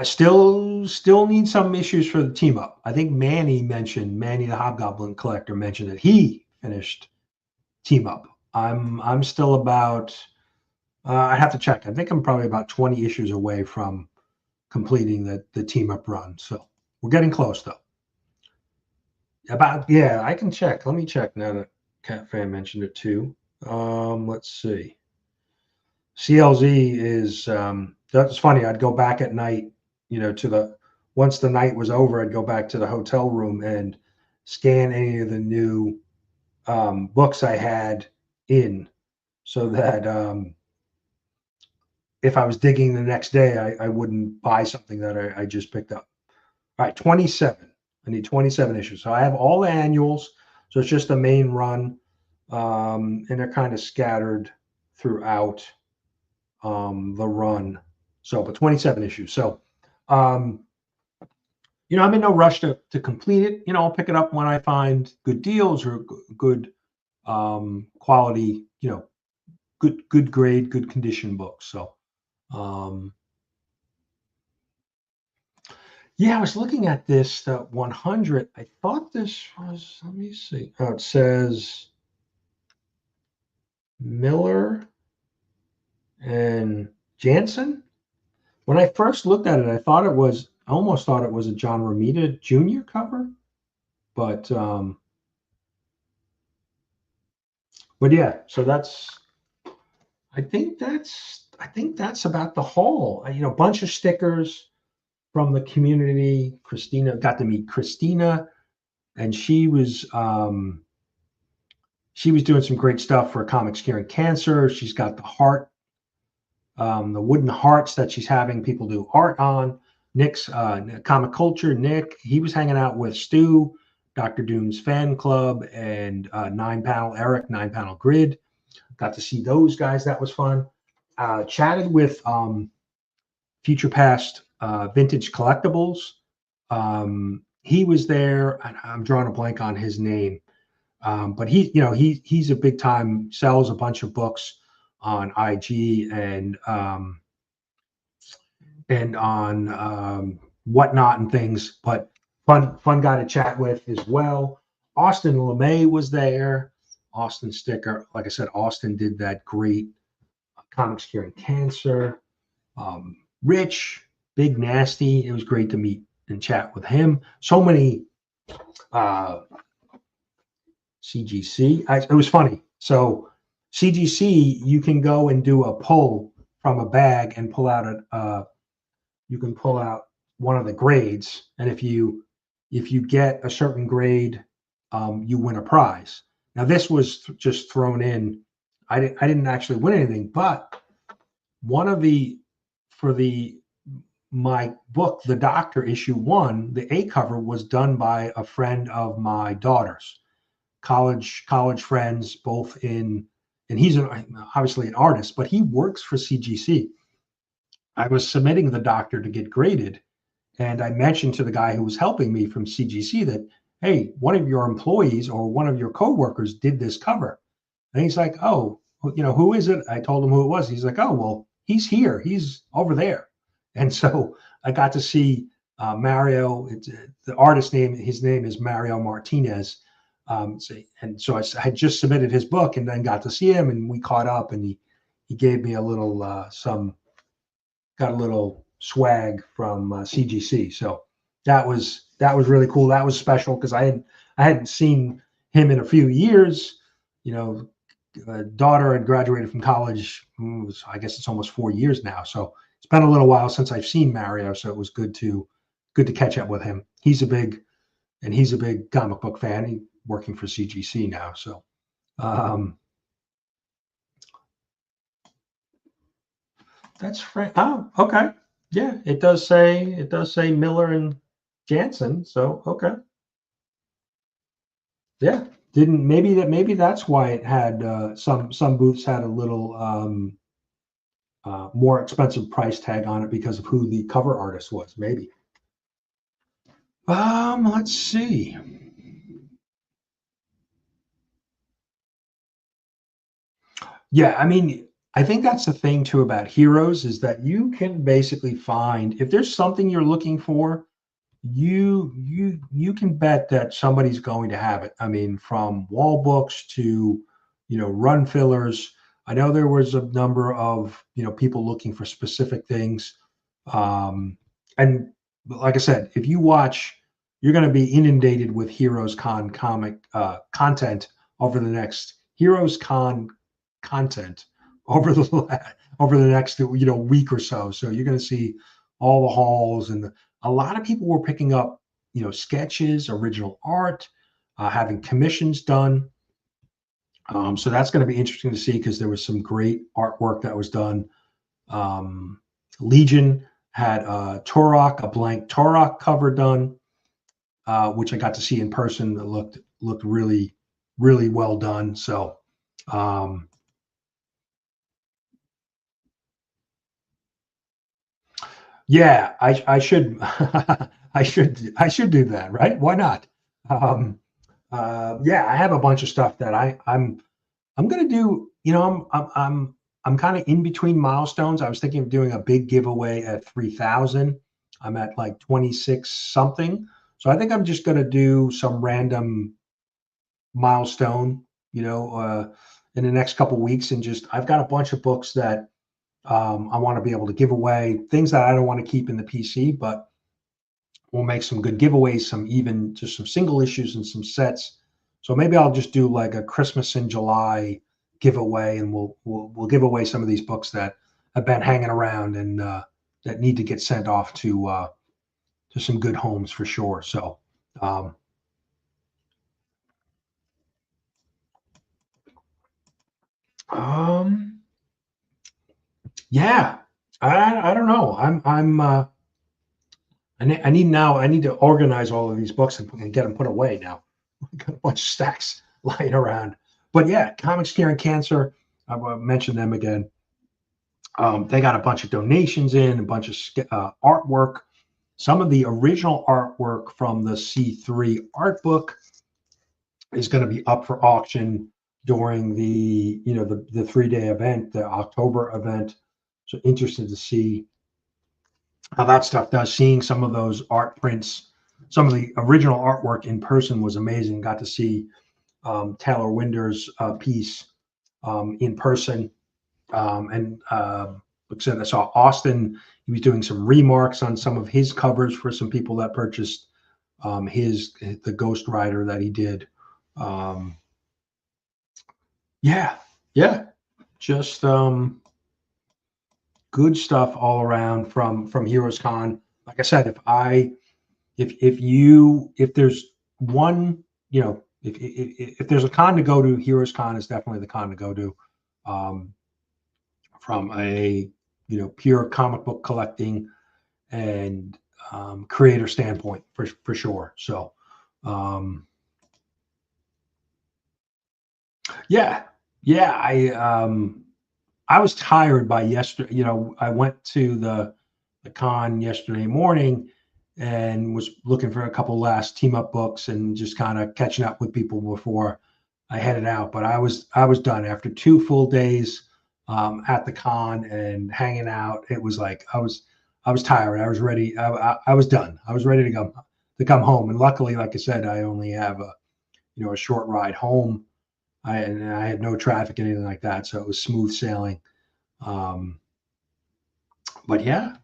still need some issues for the team up. I think Manny the Hobgoblin Collector mentioned that he finished team up. I'm still about, I have to check. I think I'm probably about 20 issues away from completing the team up run. So we're getting close though. I can check. Let me check now that Cat Fan mentioned it too. Let's see. CLZ is that's funny. I'd go back at night, once the night was over, I'd go back to the hotel room and scan any of the new books I had in, so that if I was digging the next day, I wouldn't buy something that I just picked up. All right, 27. I need 27 issues. So I have all the annuals. So it's just the main run. And they're kind of scattered throughout the run. So, but 27 issues. So, I'm in no rush to complete it. I'll pick it up when I find good deals or good quality, good grade, good condition books. So, I was looking at this, the 100. I thought this was, let me see. Oh, it says Miller and Jansen. When I first looked at it, I almost thought it was a John Romita Jr. cover, but But yeah, so I think that's about the haul. A bunch of stickers from the community. Christina, got to meet Christina, and she was doing some great stuff for Comics Curing Cancer. She's got the heart, the wooden hearts that she's having people do art on. Nick's Comic Culture. Nick, he was hanging out with Stu, Dr. Doom's fan club, and Eric, 9 Panel Grid. Got to see those guys. That was fun. Chatted with Future Past Vintage Collectibles. He was there. I'm drawing a blank on his name. But he's a big time, sells a bunch of books on IG and on Whatnot and things. But fun guy to chat with as well. Austin LeMay was there. Austin Sticker, like I said, Austin did that great Comics Curing Cancer. Rich, Big Nasty. It was great to meet and chat with him. So many. CGC. It was funny. So CGC, you can go and do a pull from a bag and pull out you can pull out one of the grades, and if you get a certain grade, you win a prize. Now this was just thrown in. I didn't actually win anything, but one of my book, The Doctor, issue 1, the A cover was done by a friend of my daughter's. College friends, both and he's obviously an artist, but he works for CGC. I was submitting The Doctor to get graded, and I mentioned to the guy who was helping me from CGC that, hey, one of your employees or one of your coworkers did this cover. And he's like, oh, who is it? I told him who it was. He's like, oh, well, he's here. He's over there. And so I got to see Mario. The artist name, his name is Mario Martinez. And so I had just submitted his book and then got to see him, and we caught up, and he gave me a little got a little swag from CGC. So that was really cool. That was special because I hadn't seen him in a few years. Daughter had graduated from college. I guess it's almost 4 years now. So it's been a little while since I've seen Mario. So it was good to catch up with him. He's a big comic book fan. Working for CGC now. So that's Frank. Oh, okay. Yeah, it does say Miller and Jansen. So okay. Yeah. Maybe that's why it had some booths had a little more expensive price tag on it because of who the cover artist was, maybe. Let's see. Yeah, I mean, I think that's the thing too about Heroes is that you can basically find if there's something you're looking for, you can bet that somebody's going to have it. I mean, from wall books to run fillers. I know there was a number of people looking for specific things, and like I said, if you watch, you're going to be inundated with Heroes Con comic content over the next Heroes Con content over the next week or so. So you're going to see all the hauls, and a lot of people were picking up sketches, original art, having commissions done. So that's going to be interesting to see because there was some great artwork that was done. Legion had a blank Turok cover done, which I got to see in person. That looked really, really well done. So yeah, I should I should do that, right? Why not? Yeah, I have a bunch of stuff that I'm gonna do. I'm kind of in between milestones. I was thinking of doing a big giveaway at 3,000. I'm at like 26 something, so I think I'm just gonna do some random milestone, in the next couple weeks, and I've got a bunch of books that I want to be able to give away, things that I don't want to keep in the PC, but we'll make some good giveaways, just some single issues and some sets. So maybe I'll just do like a Christmas in July giveaway, and we'll give away some of these books that have been hanging around and that need to get sent off to some good homes for sure. So yeah, I don't know. I need to organize all of these books and get them put away now. I've got a bunch of stacks lying around. But yeah, Comics Curing Cancer, I'll mention them again. They got a bunch of donations in, a bunch of artwork. Some of the original artwork from the C3 art book is going to be up for auction during the 3-day event, the October event. So interested to see how that stuff does. Seeing some of those art prints, some of the original artwork in person was amazing. Got to see Taylor Winder's piece in person. And like I said, I saw Austin. He was doing some remarks on some of his covers for some people that purchased the Ghost Rider that he did. Yeah, just good stuff all around from Heroes Con. Like I said, if there's one, if there's a con to go to, Heroes Con is definitely the con to go to. From a pure comic book collecting and creator standpoint for sure. So I was tired by yesterday. I went to the con yesterday morning and was looking for a couple last team up books and just kind of catching up with people before I headed out. But I was done after 2 full days at the con and hanging out. It was like I was tired. I was ready. I was done. I was ready to come home. And luckily, like I said, I only have a short ride home. I had no traffic, anything like that, so it was smooth sailing. But yeah,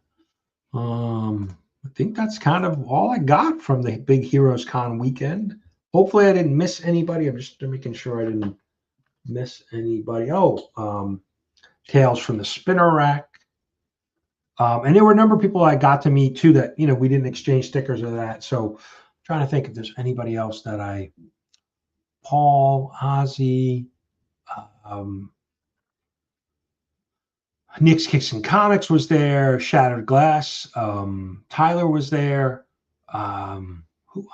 I think that's kind of all I got from the big Heroes Con weekend. Hopefully, I didn't miss anybody. I'm just making sure I didn't miss anybody. Tales from the Spinner Rack. And there were a number of people I got to meet too that, we didn't exchange stickers or that. So I'm trying to think if there's anybody else that Paul, Ozzy, Nick's Kicks and Comics was there, Shattered Glass, Tyler was there. Who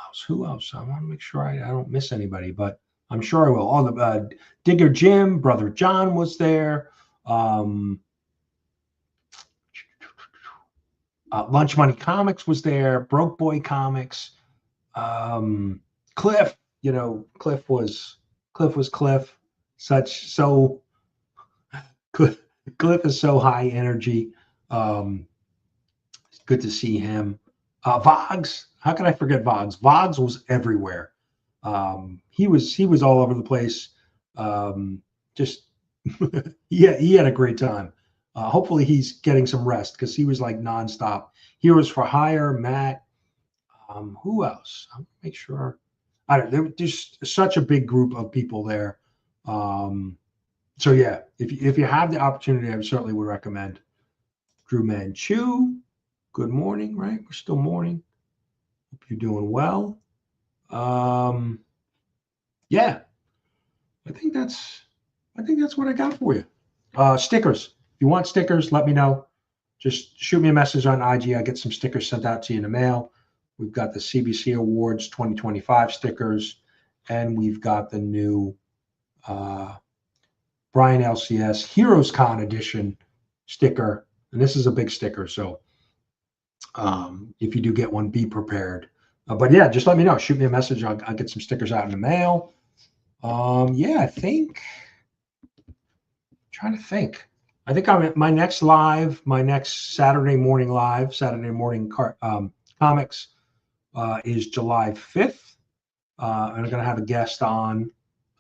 else? I want to make sure I don't miss anybody, but I'm sure I will. All the Digger Jim, Brother John was there. Lunch Money Comics was there. Broke Boy Comics. Cliff, Cliff was Cliff. Cliff is so high energy. It's good to see him. Vogs, how can I forget Vogs? Vogs was everywhere. He was all over the place. Just he had a great time. Hopefully he's getting some rest because he was like nonstop. Heroes for Hire, Matt. Who else? I'll make sure. I don't. There was just such a big group of people there. So yeah, if you have the opportunity, I certainly would recommend. Drew Manchu. Good morning, right? We're still morning. Hope you're doing well. Yeah, I think that's what I got for you. Stickers. If you want stickers, let me know. Just shoot me a message on IG. I'll get some stickers sent out to you in the mail. We've got the CBC Awards 2025 stickers, and we've got the new Brian LCS Heroes Con edition sticker. And this is a big sticker, so if you do get one, be prepared. But yeah, just let me know. Shoot me a message. I'll get some stickers out in the mail. I think. Trying to think. I think I'm at my next Saturday morning live, Saturday morning comics is July 5th. And I'm going to have a guest on.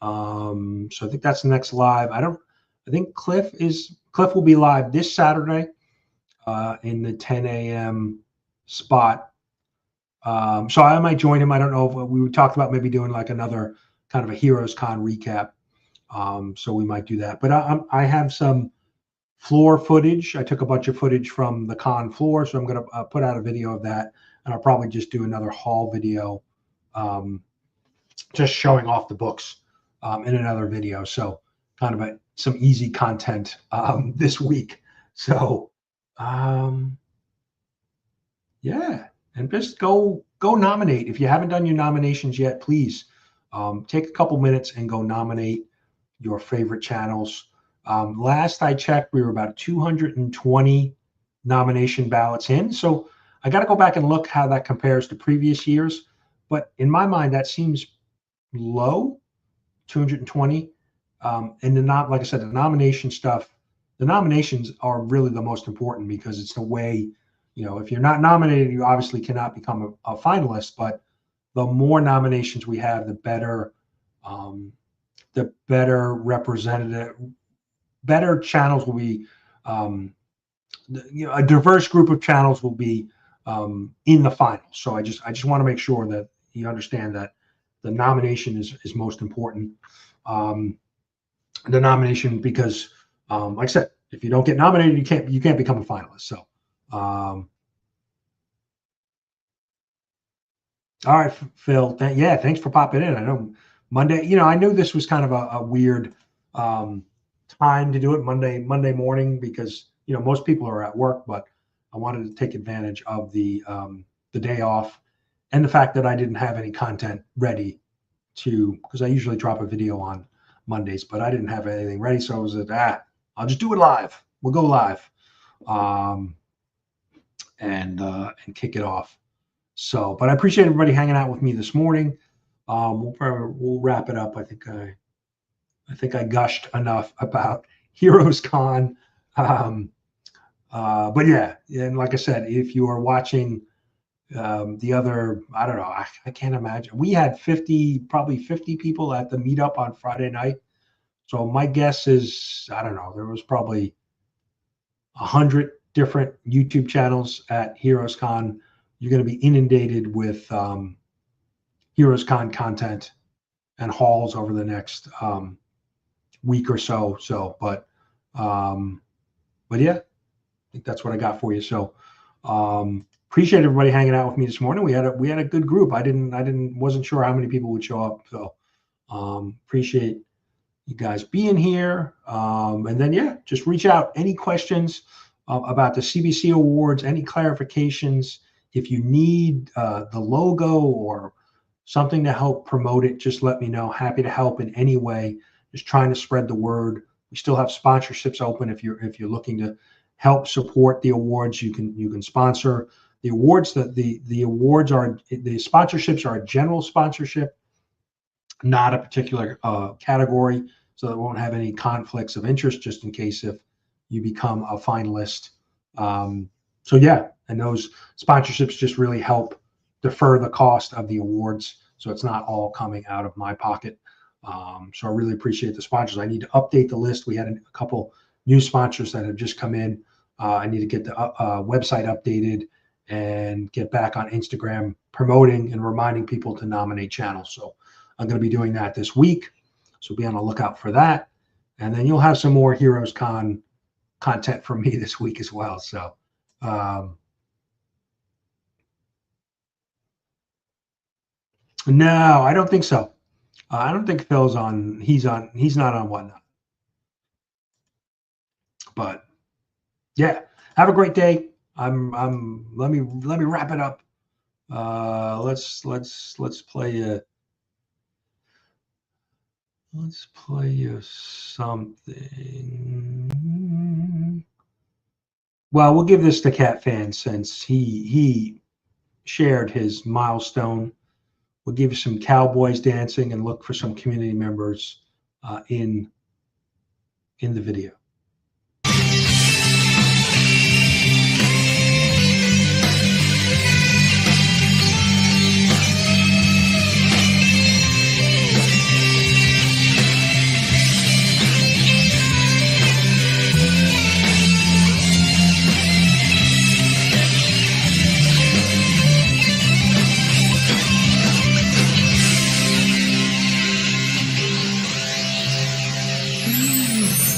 So I think that's the next live. I think Cliff will be live this Saturday in the 10 a.m. spot. So I might join him. I don't know if we talked about maybe doing like another kind of a Heroes Con recap. So we might do that. But I have some floor footage. I took a bunch of footage from the con floor, so I'm going to put out a video of that, and I'll probably just do another haul video, just showing off the books in another video. So kind of some easy content this week. So yeah, and just go nominate. If you haven't done your nominations yet, please take a couple minutes and go nominate your favorite channels. Last I checked, we were about 220 nomination ballots in. So I got to go back and look how that compares to previous years. But in my mind, that seems low, 220. And like I said, the nomination stuff, the nominations are really the most important because it's the way, if you're not nominated, you obviously cannot become a finalist. But the more nominations we have, the better representative, better channels will be, a diverse group of channels will be in the final. So I just want to make sure that you understand that the nomination is most important. The nomination, because like I said, if you don't get nominated, you can't become a finalist. So all right, Phil. Thanks for popping in. I know Monday, I knew this was kind of a weird time to do it Monday morning because most people are at work, but I wanted to take advantage of the day off and the fact that I didn't have any content ready because I usually drop a video on Mondays, but I didn't have anything ready. So I was like, I'll just do it live. We'll go live and kick it off. So, but I appreciate everybody hanging out with me this morning. We'll wrap it up. I think I gushed enough about Heroes Con. But yeah, and like I said, if you are watching the other, I don't know, I can't imagine. We had probably 50 people at the meetup on Friday night. So my guess is, I don't know, there was probably 100 different YouTube channels at Heroes Con. You're going to be inundated with Heroes Con content and hauls over the next week or so. But yeah, I think that's what I got for you. So appreciate everybody hanging out with me this morning. We had a good group. Wasn't sure how many people would show up. So appreciate you guys being here. And then yeah, just reach out. Any questions about the CBC Awards? Any clarifications? If you need the logo or something to help promote it, just let me know. Happy to help in any way. Just trying to spread the word. We still have sponsorships open. If you're looking to help support the awards, you can sponsor the awards. The awards the sponsorships are a general sponsorship, not a particular category, so that won't have any conflicts of interest, just in case if you become a finalist. So yeah, and those sponsorships just really help defer the cost of the awards, so it's not all coming out of my pocket. So I really appreciate the sponsors. I need to update the list. We had a couple new sponsors that have just come in. I need to get the website updated and get back on Instagram promoting and reminding people to nominate channels. So I'm going to be doing that this week. So be on the lookout for that. And then you'll have some more Heroes Con content from me this week as well. So no, I don't think so. I don't think Phil's on. He's not on Whatnot. But yeah, have a great day. Let me wrap it up. Let's play something. Well, we'll give this to Cat Fan since he shared his milestone. We'll give you some cowboys dancing and look for some community members in the video. Peace.